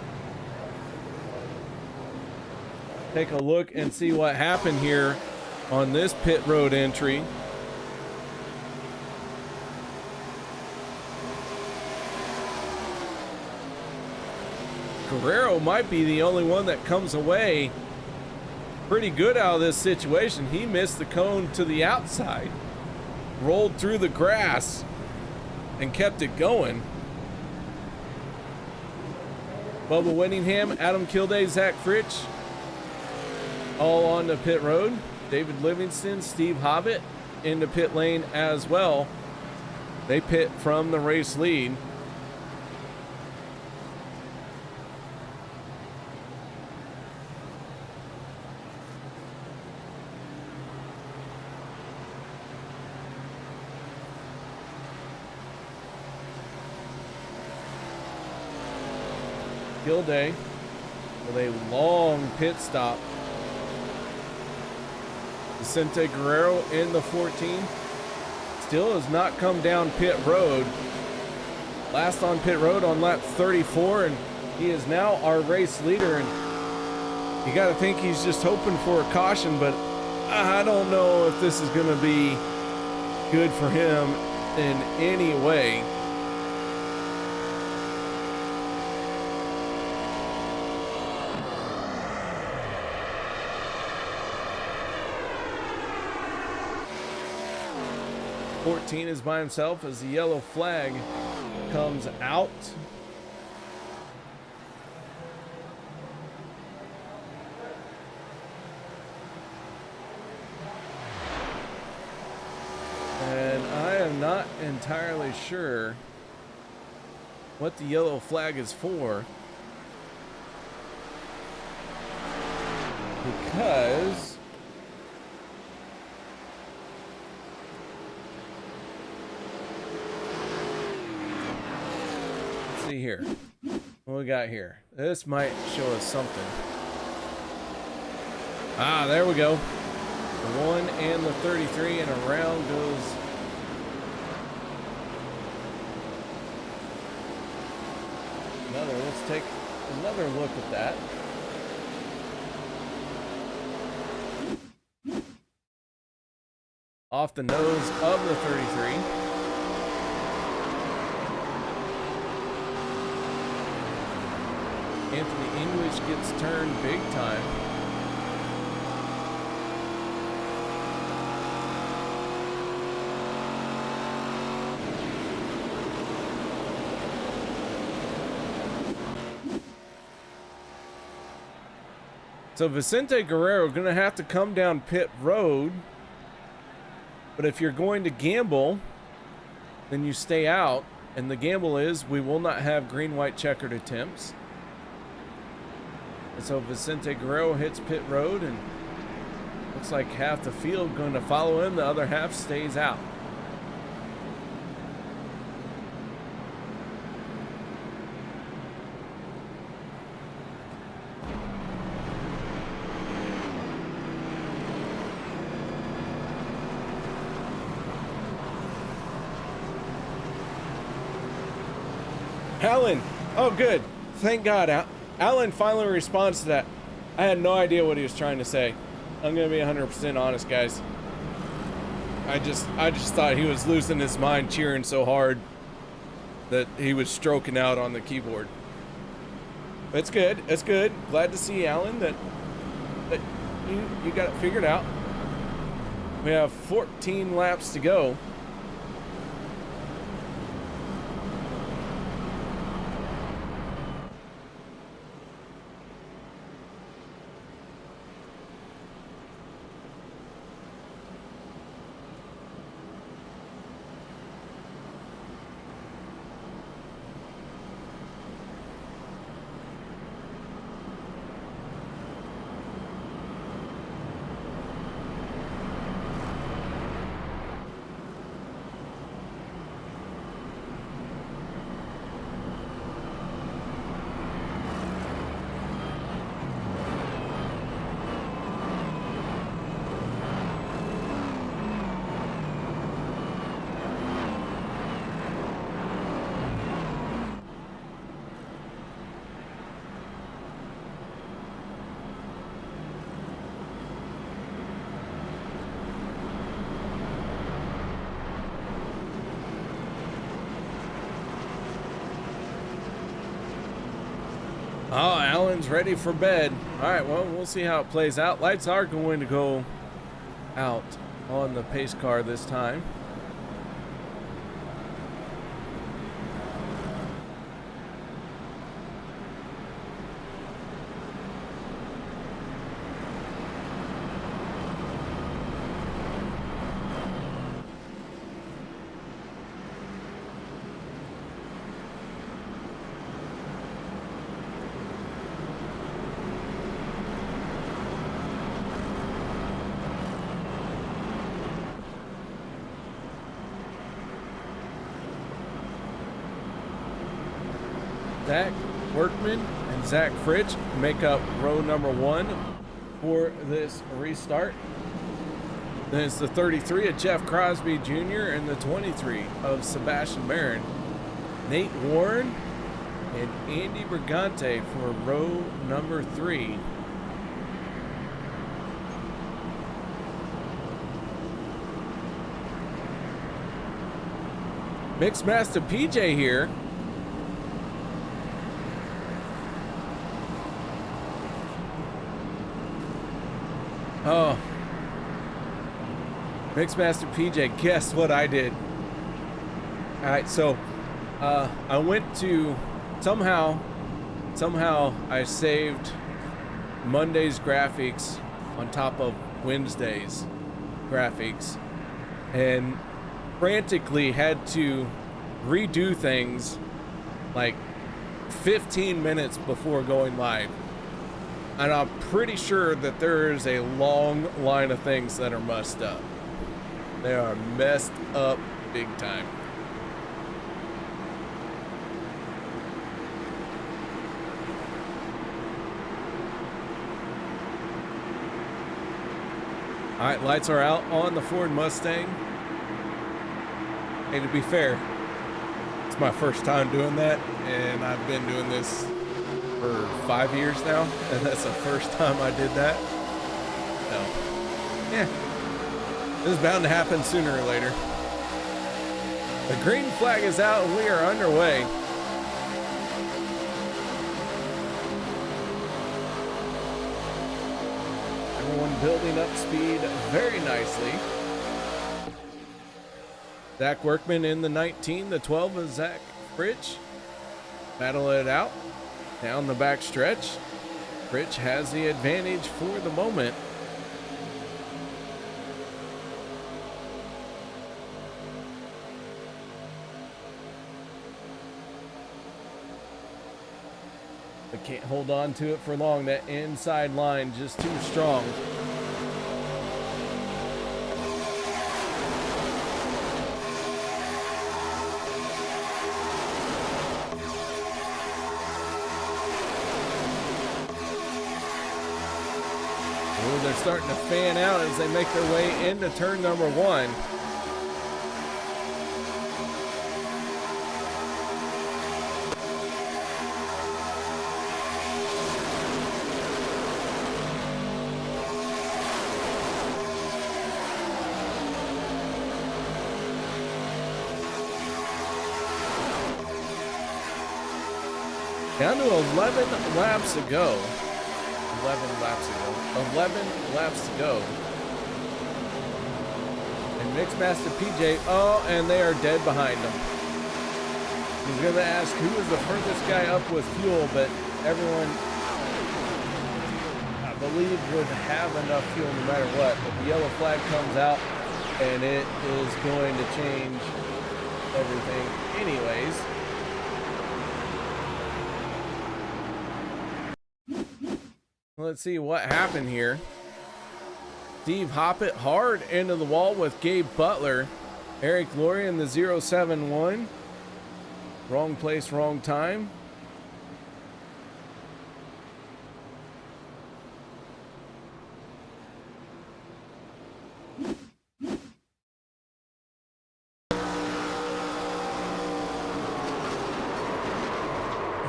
Take a look and see what happened here on this pit road entry. Carrero might be the only one that comes away pretty good out of this situation. He missed the cone to the outside, rolled through the grass, and kept it going. Bubba Winningham, Adam Kilday, Zach Fritsch, all on the pit road. David Livingston, Steve Hobbit into pit lane as well. They pit from the race lead. Kilday with a long pit stop. Vicente Guerrero in the 14. Still has not come down pit road. Last on pit road on lap 34, and he is now our race leader. And you got to think he's just hoping for a caution, but I don't know if this is going to be good for him in any way. Fourteen is by himself as the yellow flag comes out. And I am not entirely sure what the yellow flag is for, because let's see here what we got here. This might show us something. Ah, there we go. The 1 and the 33, and around goes another. Let's take another look at that. Off the nose of the 33. Anthony English gets turned big time. So Vicente Guerrero going to have to come down pit road. But if you're going to gamble, then you stay out. And the gamble is we will not have green-white checkered attempts. And so Vicente Guerrero hits pit road, and looks like half the field going to follow him. The other half stays out. Alan, oh good, thank God. Alan finally responds to that. I had no idea what he was trying to say. I'm gonna be 100% honest, guys. I just thought he was losing his mind cheering so hard that he was stroking out on the keyboard. But it's good, it's good. Glad to see, Alan, that you got it figured out. We have 14 laps to go. Oh, Alan's ready for bed. All right, well, we'll see how it plays out. Lights are going to go out on the pace car this time. Zach Workman and Zach Fritsch make up row number 1 for this restart. Then it's the 33 of Jeff Crosby Jr. and the 23 of Sebastian Barron. Nate Warren and Andy Brigante for row number 3. Mixmaster PJ here. Oh. Mixmaster PJ, guess what I did? Alright, so I went to somehow I saved Monday's graphics on top of Wednesday's graphics and frantically had to redo things like 15 minutes before going live. And I'm pretty sure that there is a long line of things that are messed up. They are messed up big time. All right, lights are out on the Ford Mustang. Hey, to be fair, it's my first time doing that, and I've been doing this for 5 years now, and that's the first time I did that. So, yeah, this is bound to happen sooner or later. The green flag is out, and we are underway. Everyone building up speed very nicely. Zach Workman in the 19, the 12 of Zach Fritch. Battle it out down the back stretch. Fritch has the advantage for the moment. But can't hold on to it for long. That inside line just too strong. They're starting to fan out as they make their way into turn number 1. Down to 11 laps to go. 11 laps to go. And Mixmaster PJ, oh, and they are dead behind him. He's going to ask who is the furthest guy up with fuel, but everyone, I believe, would have enough fuel no matter what. But the yellow flag comes out, and it is going to change everything anyways. Let's see what happened here. Steve Hoppett hard into the wall with Gabe Butler. Eric Laurie in the 071. Wrong place, wrong time.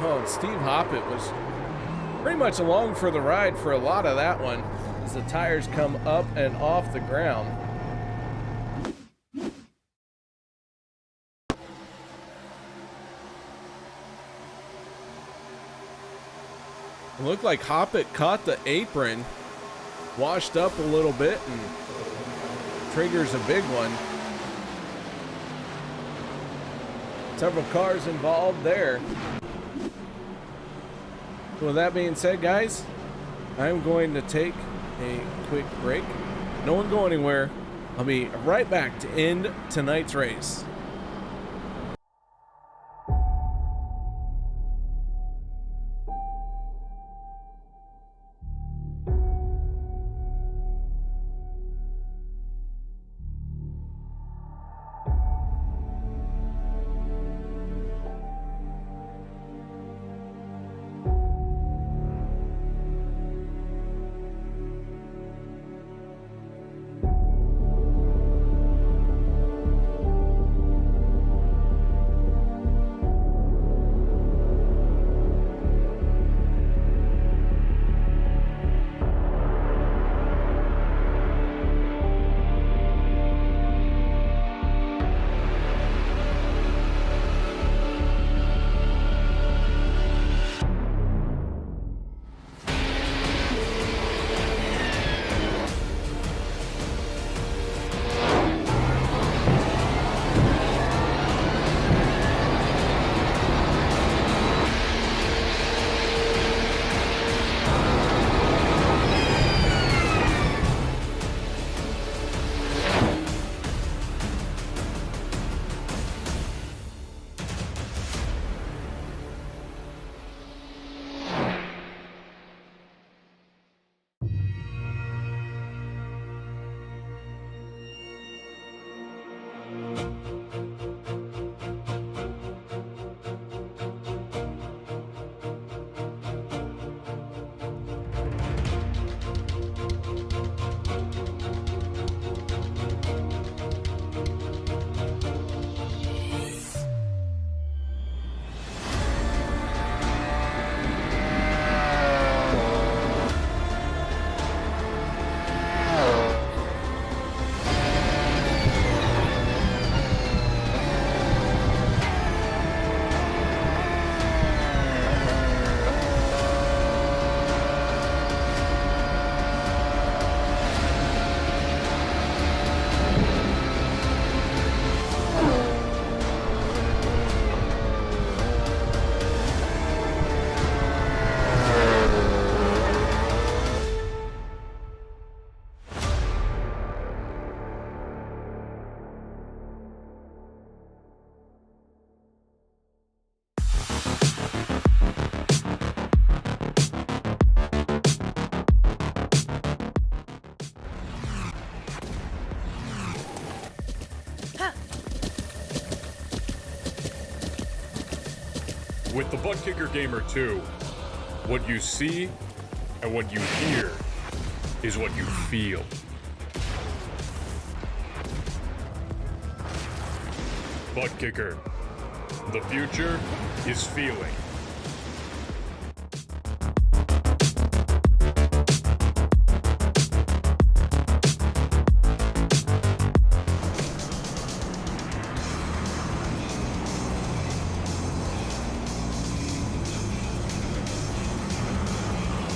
Oh, Steve Hoppett was pretty much along for the ride for a lot of that one as the tires come up and off the ground. It looked like Hoppett caught the apron, washed up a little bit, and triggers a big one. Several cars involved there. With that being said, guys, I'm going to take a quick break. No one go anywhere. I'll be right back to end tonight's race. With the Butt Kicker Gamer 2, what you see and what you hear is what you feel. Butt Kicker. The future is feeling.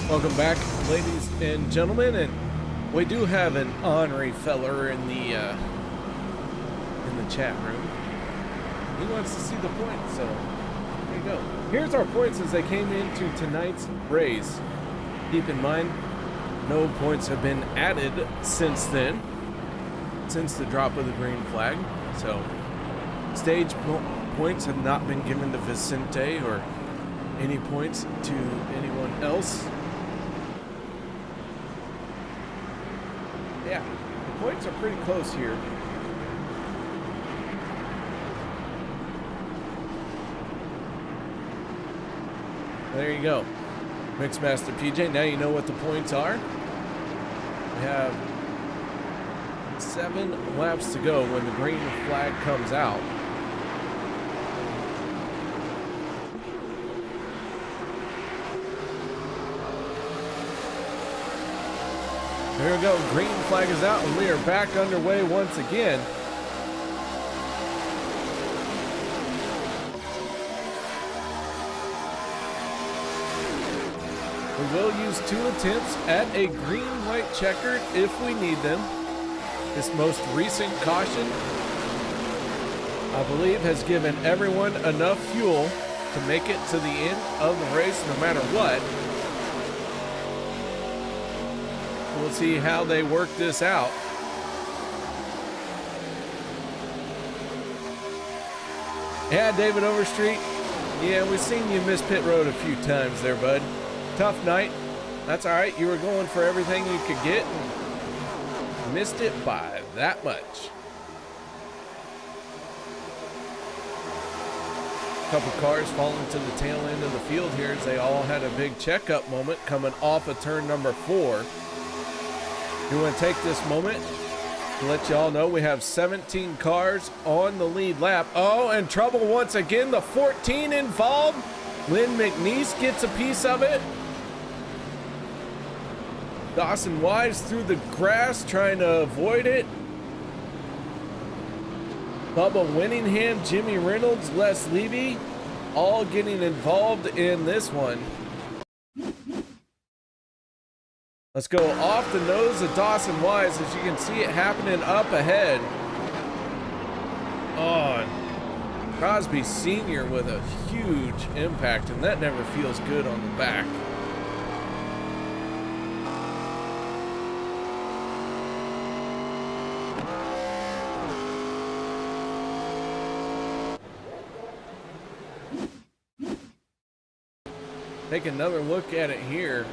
Welcome back, ladies and gentlemen, and we do have an ornery feller in the chat room. He wants to see the points, so there you go. Here's our points as they came into tonight's race. Keep in mind, no points have been added since then, since the drop of the green flag. So stage points have not been given to Vicente or any points to anyone else. Yeah, the points are pretty close here. There you go. Mixmaster PJ, now you know what the points are. We have 7 laps to go when the green flag comes out. There we go, green flag is out and we are back underway once again. We will use 2 attempts at a green-white checkered if we need them. This most recent caution, I believe, has given everyone enough fuel to make it to the end of the race no matter what. We'll see how they work this out. Yeah, David Overstreet. Yeah, we've seen you miss pit road a few times there, bud. Tough night. That's all right. You were going for everything you could get and missed it by that much. A couple cars falling to the tail end of the field here as they all had a big checkup moment coming off of turn number 4. We want to take this moment to let you all know we have 17 cars on the lead lap. Oh, and trouble once again. The 14 involved. Lynn McNeese gets a piece of it. Dawson Wise through the grass trying to avoid it. Bubba Winningham, Jimmy Reynolds, Les Levy, all getting involved in this one. Let's go off the nose of Dawson Wise as you can see it happening up ahead. Oh, Crosby Sr. with a huge impact, and that never feels good on the back. Take another look at it here.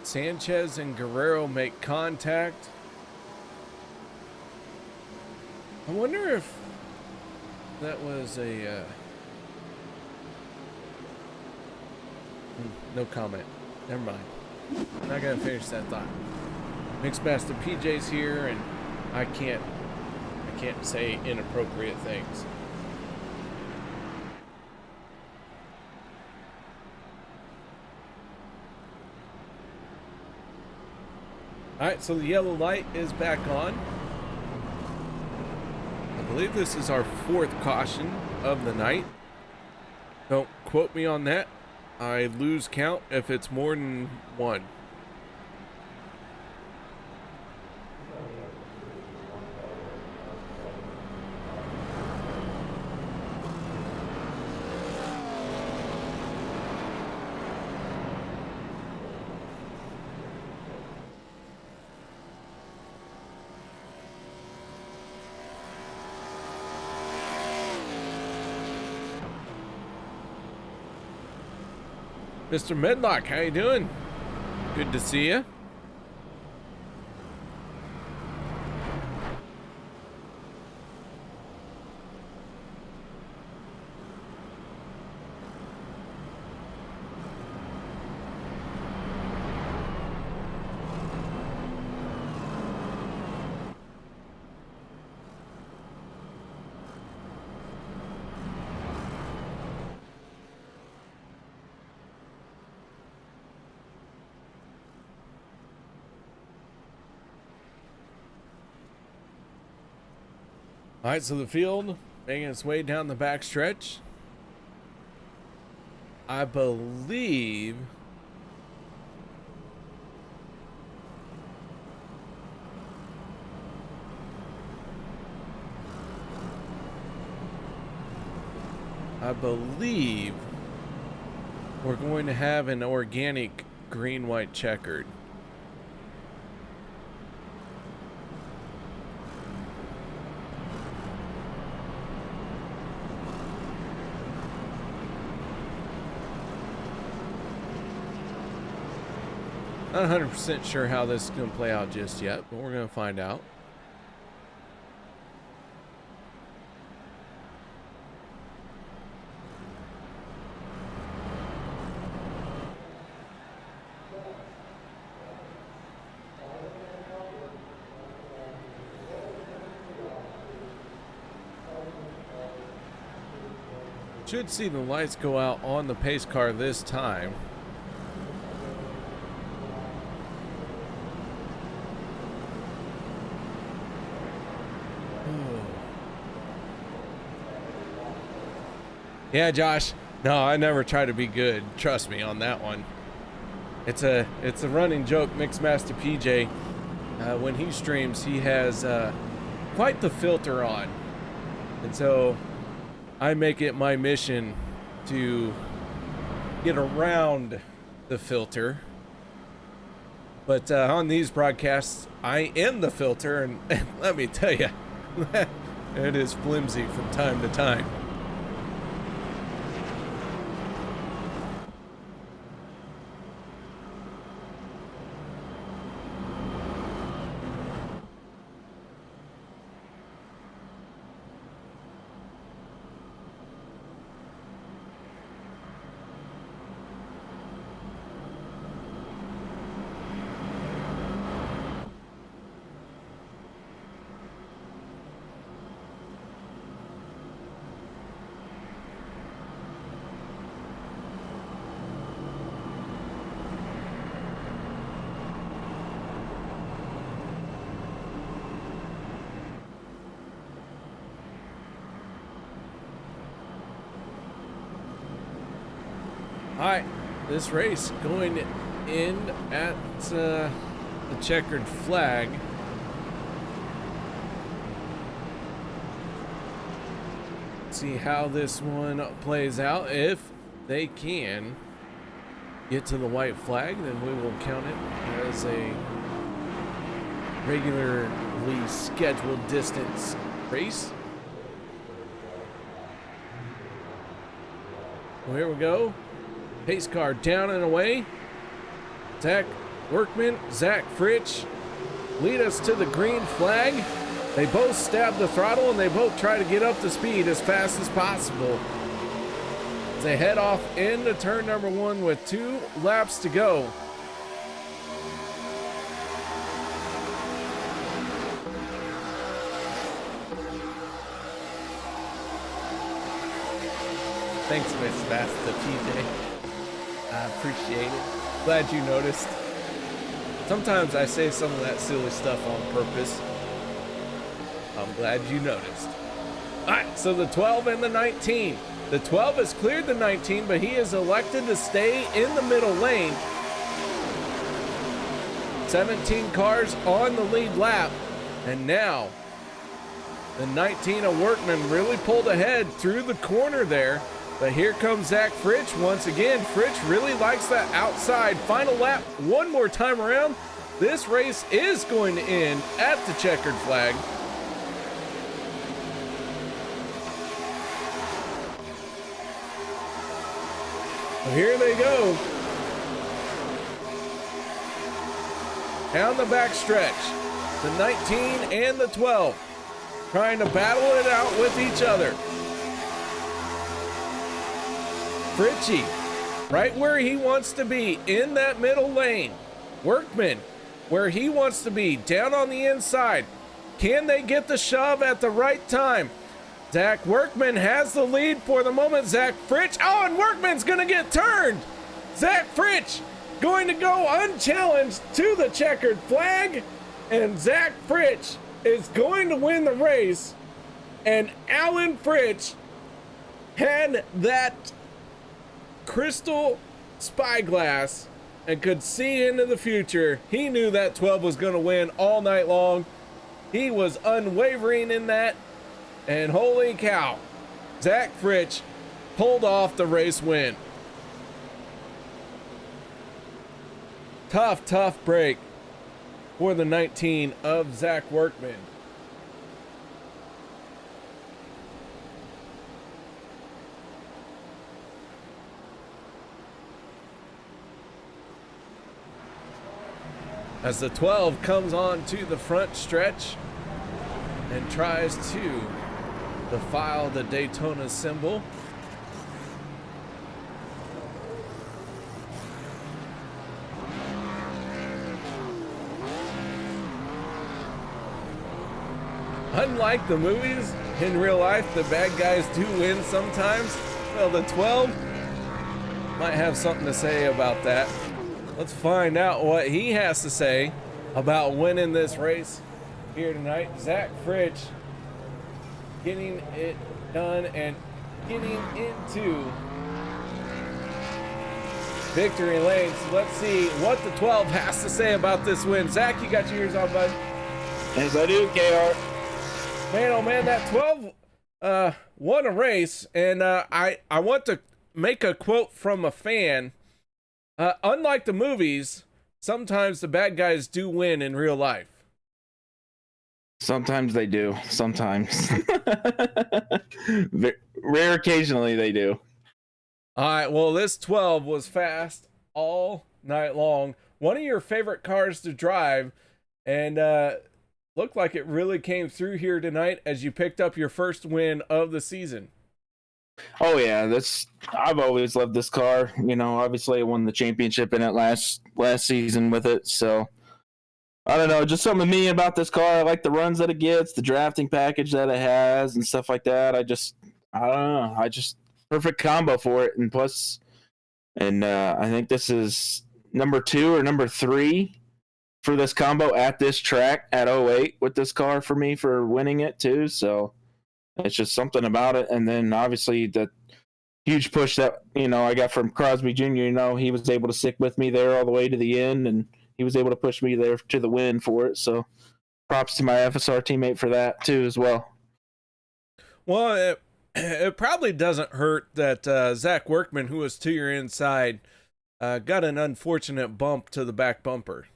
Sanchez and Guerrero make contact. I wonder if that was a no comment. Never mind. I'm not gonna finish that thought. Mixmaster PJ's here, and I can't say inappropriate things. All right, so the yellow light is back on. I believe this is our 4th caution of the night. Don't quote me on that. I lose count if it's more than 1. Mr. Medlock, how you doing? Good to see you. All right, so the field making its way down the back stretch. I believe we're going to have an organic green-white checkered. Not 100% sure how this is going to play out just yet, but we're going to find out. Should see the lights go out on the pace car this time. Yeah, Josh. No, I never try to be good. Trust me on that one. It's a running joke. Mixmaster PJ, when he streams, he has quite the filter on, and so I make it my mission to get around the filter. But on these broadcasts, I am the filter, and let me tell you, it is flimsy from time to time. Alright, this race going in at the checkered flag. See how this one plays out. If they can get to the white flag, then we will count it as a regularly scheduled distance race. Well, here we go. Pace car down and away. Zach Workman, Zach Fritsch lead us to the green flag. They both stab the throttle and they both try to get up to speed as fast as possible. They head off into turn number 1 with 2 laps to go. Thanks, Miss Master PJ. I appreciate it. Glad you noticed. Sometimes I say some of that silly stuff on purpose. I'm glad you noticed. All right, so the 12 and the 19. The 12 has cleared the 19, but he is elected to stay in the middle lane. 17 cars on the lead lap. And now the 19 of Workman really pulled ahead through the corner there. But here comes Zach Fritsch once again. Fritsch really likes that outside. Final lap, one more time around. This race is going to end at the checkered flag. Well, here they go. down the back stretch. The 19 and the 12 trying to battle it out with each other. Fritchie, right where he wants to be in that middle lane. Workman, where he wants to be, down on the inside. Can they get the shove at the right time? Zach Workman has the lead for the moment. Zach Fritch, oh, and Workman's gonna get turned. Zach Fritch going to go unchallenged to the checkered flag, and Zach Fritch is going to win the race. And Alan Fritch had that crystal spyglass and could see into the future. He knew that 12 was going to win all night long. He was unwavering in that, and holy cow, Zach Fritch pulled off the race win. Tough break for the 19 of Zach Workman. As the 12 comes on to the front stretch and tries to defile the Daytona symbol. Unlike the movies, in real life, the bad guys do win sometimes. Well, the 12 might have something to say about that. Let's find out what he has to say about winning this race here tonight. Zach Fritch getting it done and getting into victory lane. So let's see what the 12 has to say about this win. Zach, you got your ears on, bud? Yes, I do, KR. Man, oh man, that 12 won a race, and I want to make a quote from a fan. Unlike the movies, sometimes the bad guys do win in real life. Sometimes they do. Sometimes. Rare occasionally they do. All right, well, this 12 was fast all night long. One of your favorite cars to drive, and looked like it really came through here tonight as you picked up your first win of the season. Oh yeah, I've always loved this car. You know, obviously I won the championship in it last season with it, so I don't know, just something to me about this car. I like the runs that it gets, the drafting package that it has and stuff like that. I don't know, perfect combo for it. And plus, I think this is number 2 or number 3 for this combo at this track at 08 with this car for me for winning it too. So it's just something about it. And then obviously the huge push that, I got from Crosby Jr., he was able to stick with me there all the way to the end, and he was able to push me there to the win for it. So props to my FSR teammate for that too as well. Well, it probably doesn't hurt that Zach Workman, who was to your inside, got an unfortunate bump to the back bumper.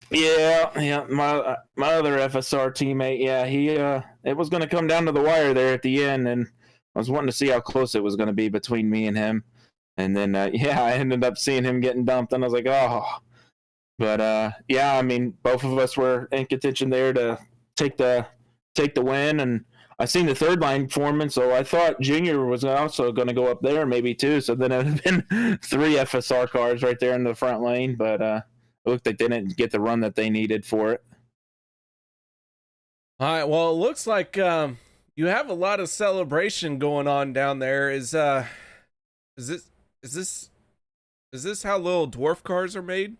Yeah, my other FSR teammate, it was going to come down to the wire there at the end, and I was wanting to see how close it was going to be between me and him. And then, I ended up seeing him getting dumped, and I was like, oh. But, both of us were in contention there to take the win, and I seen the third line foreman, so I thought Junior was also going to go up there maybe too, so then it would have been 3 FSR cars right there in the front lane, but it looked like they didn't get the run that they needed for it. All right, well, it looks like you have a lot of celebration going on down there. Is this how little dwarf cars are made?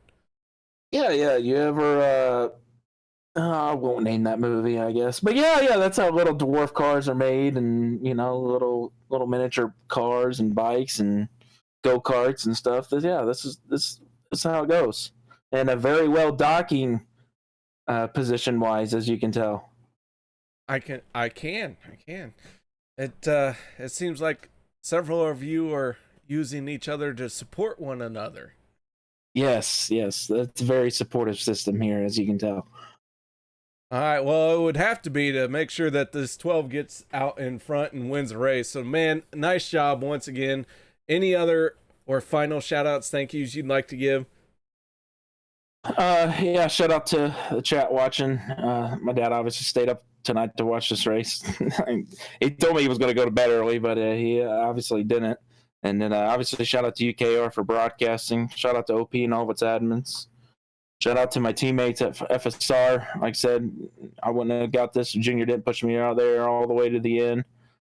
Yeah. You ever I won't name that movie, I guess. But yeah, that's how little dwarf cars are made, and little miniature cars and bikes and go-karts and stuff. This is how it goes. And a very well docking position wise, as you can tell. I can. It seems like several of you are using each other to support one another. Yes, that's a very supportive system here, as you can tell. All right, well, it would have to be to make sure that this 12 gets out in front and wins the race. So, man, nice job once again. Any other or final shout-outs, thank yous you'd like to give? Yeah, shout out to the chat watching. My dad obviously stayed up tonight to watch this race. He told me he was going to go to bed early, but he obviously didn't. And then obviously shout out to UKR for broadcasting. Shout out to OP and all of its admins. Shout out to my teammates at FSR. Like I said, I wouldn't have got this if Junior didn't push me out there all the way to the end.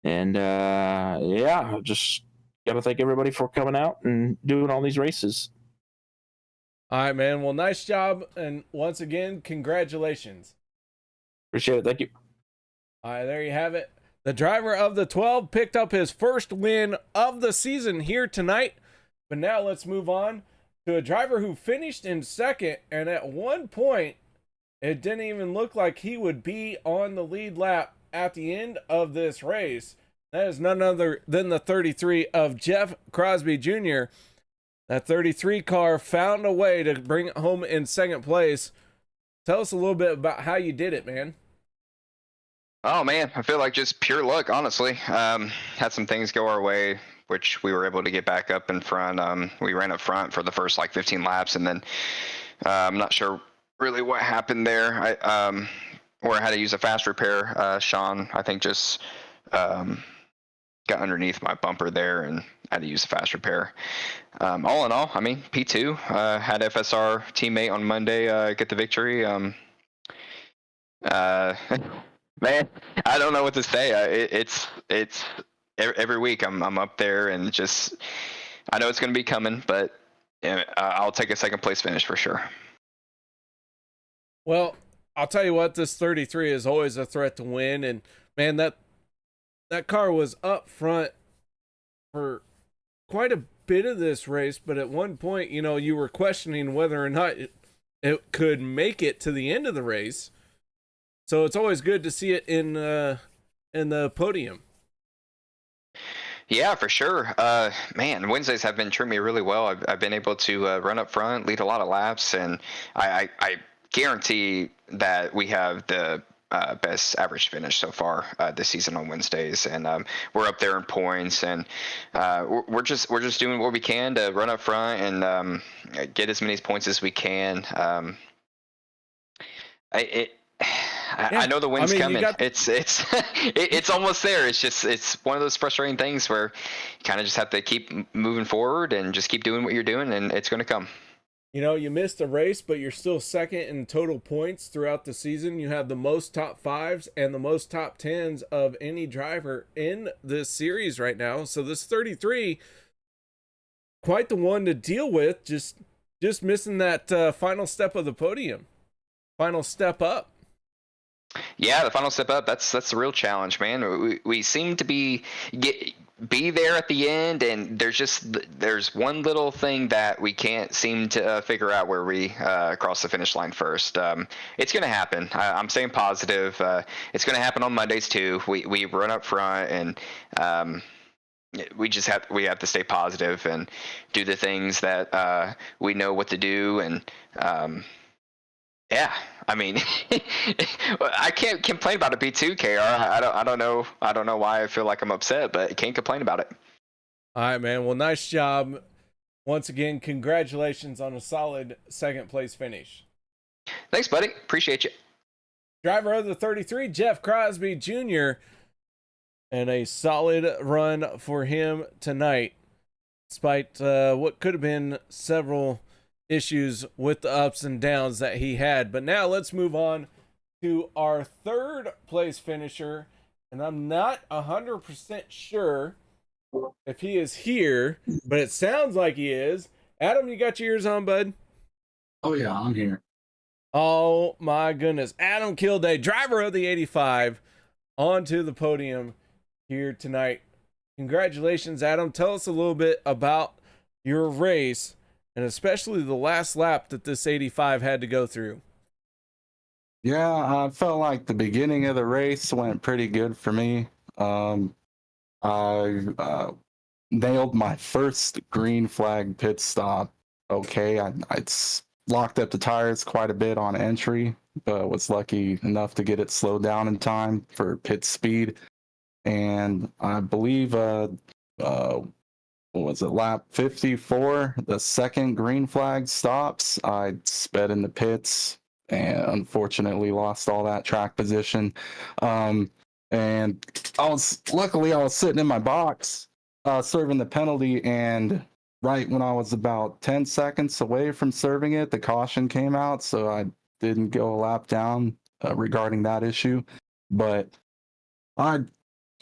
And yeah, just got to thank everybody for coming out and doing all these races. All right, man. Well, nice job. And once again, congratulations. Appreciate it. Thank you. All right, there you have it. The driver of the 12 picked up his first win of the season here tonight. But now let's move on to a driver who finished in second. And at one point, it didn't even look like he would be on the lead lap at the end of this race. That is none other than the 33 of Jeff Crosby Jr. That 33 car found a way to bring it home in second place. Tell us a little bit about how you did it, man. Oh man, I feel like just pure luck, honestly. Had some things go our way, which we were able to get back up in front. We ran up front for the first like 15 laps, and then I'm not sure really what happened there. Where I had to use a fast repair. Sean, I think, just got underneath my bumper there and had to use a fast repair. All in all, I mean, P2 had FSR teammate on Monday get the victory. Man, I don't know what to say. It's every week I'm up there and just I know it's going to be coming, but I'll take a second place finish for sure. Well, I'll tell you what, this 33 is always a threat to win, and man, that car was up front for quite a bit of this race, but at one point, you know, you were questioning whether or not it could make it to the end of the race. So it's always good to see it in the podium. Yeah, for sure. Man, Wednesdays have been treating me really well. I've been able to run up front, lead a lot of laps, and I guarantee that we have the best average finish so far this season on Wednesdays, and we're up there in points, and we're just doing what we can to run up front and get as many points as we can. I know the win's coming. It's almost there. It's one of those frustrating things where you kind of just have to keep moving forward and just keep doing what you're doing, and it's going to come. You know, you missed a race, but you're still second in total points throughout the season. You have the most top fives and the most top tens of any driver in this series right now. So this 33, quite the one to deal with. Just missing that final step of the podium, final step up. Yeah, the final step up. That's the real challenge, man. We seem to be there at the end, and there's one little thing that we can't seem to figure out where we cross the finish line first. It's going to happen. I'm staying positive. It's going to happen on Mondays too. We run up front, and we have to stay positive and do the things that we know what to do, and yeah, I mean, I can't complain about it. B2 KR. I don't know why I feel like I'm upset, but can't complain about it. All right, man. Well, nice job. Once again, congratulations on a solid second place finish. Thanks, buddy. Appreciate you. Driver of the 33, Jeff Crosby Jr., and a solid run for him tonight, despite what could have been several issues with the ups and downs that he had. But now let's move on to our third place finisher, and I'm not 100% sure if he is here, but it sounds like he is. Adam, you got your ears on, bud? Oh yeah, I'm here. Oh my goodness. Adam Kilday, driver of the 85, onto the podium here tonight. Congratulations, Adam. Tell us a little bit about your race, and especially the last lap that this 85 had to go through. Yeah, I felt like the beginning of the race went pretty good for me. I nailed my first green flag pit stop. Okay, I locked up the tires quite a bit on entry, but was lucky enough to get it slowed down in time for pit speed. And I believe what was it, lap 54, the second green flag stops, I sped in the pits and unfortunately lost all that track position. And luckily I was sitting in my box, serving the penalty, and right when I was about 10 seconds away from serving it, the caution came out, so I didn't go a lap down regarding that issue. But I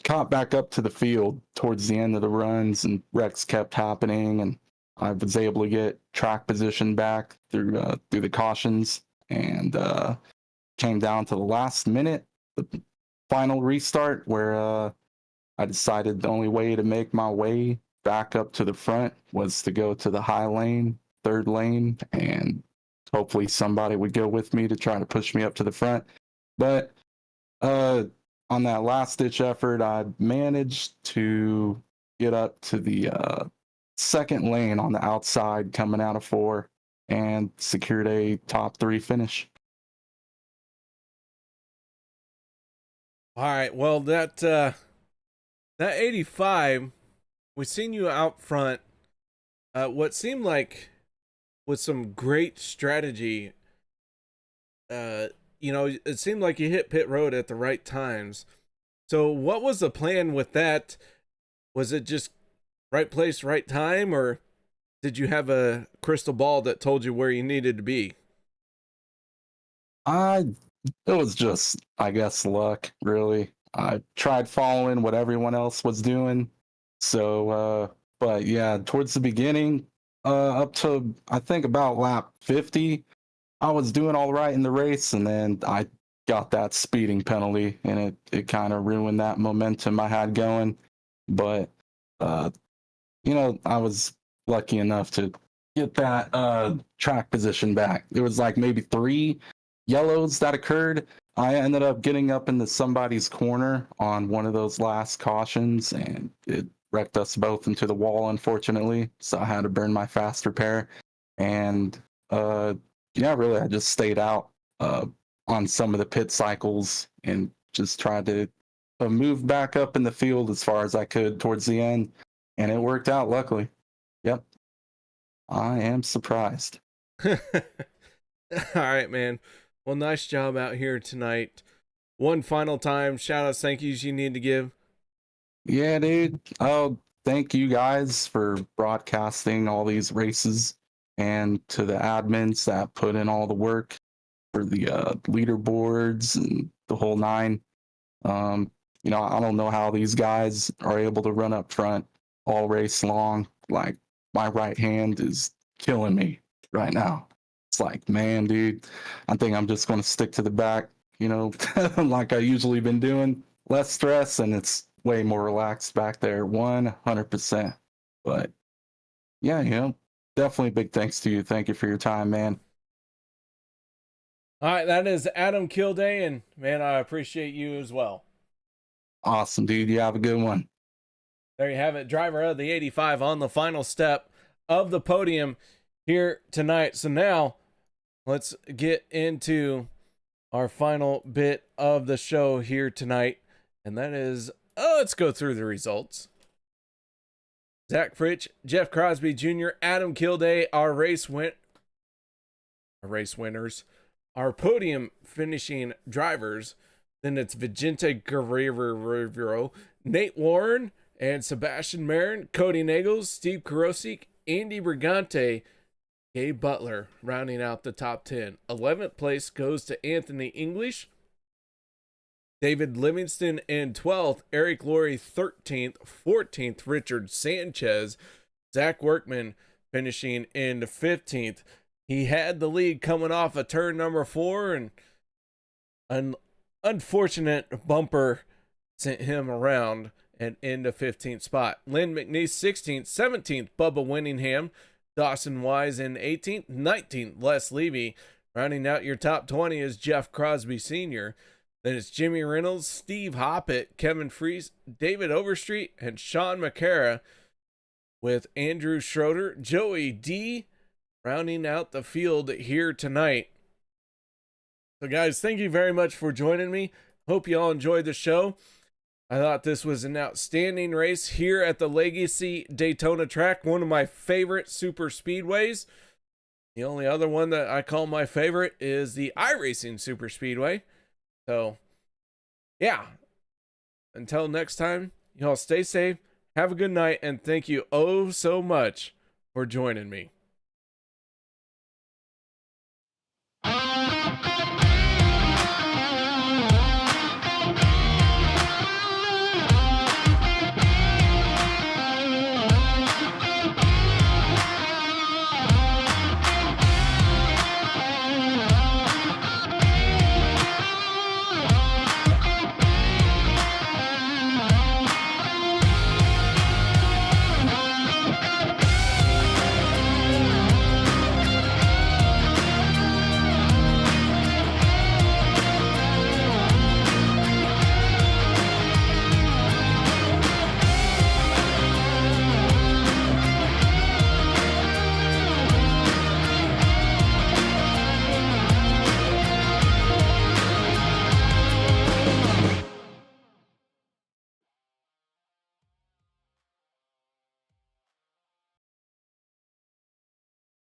caught back up to the field towards the end of the runs, and wrecks kept happening, and I was able to get track position back through the cautions, and came down to the last minute, the final restart, where I decided the only way to make my way back up to the front was to go to the high lane, third lane, and hopefully somebody would go with me to try to push me up to the front. But on that last ditch effort, I managed to get up to the second lane on the outside coming out of 4 and secured a top 3 finish. All right. Well, that 85, we seen you out front. What seemed like with some great strategy. It seemed like you hit pit road at the right times. So what was the plan with that? Was it just right place, right time, or did you have a crystal ball that told you where you needed to be? It was just, I guess, luck, really. I tried following what everyone else was doing. So, but yeah, towards the beginning, up to, I think, about lap 50, I was doing all right in the race, and then I got that speeding penalty, and it kind of ruined that momentum I had going. But, I was lucky enough to get that track position back. There was like maybe 3 yellows that occurred. I ended up getting up into somebody's corner on one of those last cautions, and it wrecked us both into the wall, unfortunately. So I had to burn my fast repair. And yeah, really, I just stayed out on some of the pit cycles and just tried to move back up in the field as far as I could towards the end. And it worked out, luckily. Yep. I am surprised. All right, man. Well, nice job out here tonight. One final time, shout outs, thank yous you need to give. Yeah, dude. Oh, thank you guys for broadcasting all these races, and to the admins that put in all the work for the leaderboards and the whole 9. I don't know how these guys are able to run up front all race long. Like, my right hand is killing me right now. It's like, man, dude, I think I'm just going to stick to the back, like I usually been doing. Less stress, and it's way more relaxed back there, 100%. But yeah, definitely big thanks to you. Thank you for your time, man. All right, that is Adam Kilday, and man, I appreciate you as well. Awesome, dude. You have a good one. There you have it, driver of the 85 on the final step of the podium here tonight. So now let's get into our final bit of the show here tonight, and that is, let's go through the results. Zach Fritsch, Jeff Crosby Jr., Adam Kilday, our race winners, our podium finishing drivers. Then it's Vicente Guerrero, Nate Warren, and Sebastian Marin, Kody Neagles, Steve Karosik, Andy Brigante, Gabe Butler, rounding out the top 10. 11th place goes to Anthony English, David Livingston in 12th, Eric Laurie 13th, 14th, Richard Sanchez, Zach Workman finishing in 15th. He had the lead coming off of turn number 4, and an unfortunate bumper sent him around and into 15th spot. Lynn McNeese 16th, 17th, Bubba Winningham, Dawson Wise in 18th, 19th, Les Levy. Rounding out your top 20 is Jeff Crosby Sr. Then it's Jimmy Reynolds, Steve Hoppett, Kevin Fries, David Overstreet, and Sean McCara, with Andrew Schroeder, Joey D, rounding out the field here tonight. So guys, thank you very much for joining me. Hope you all enjoyed the show. I thought this was an outstanding race here at the Legacy Daytona track, one of my favorite super speedways. The only other one that I call my favorite is the iRacing Super Speedway. So, yeah. Until next time, y'all stay safe, have a good night, and thank you oh so much for joining me.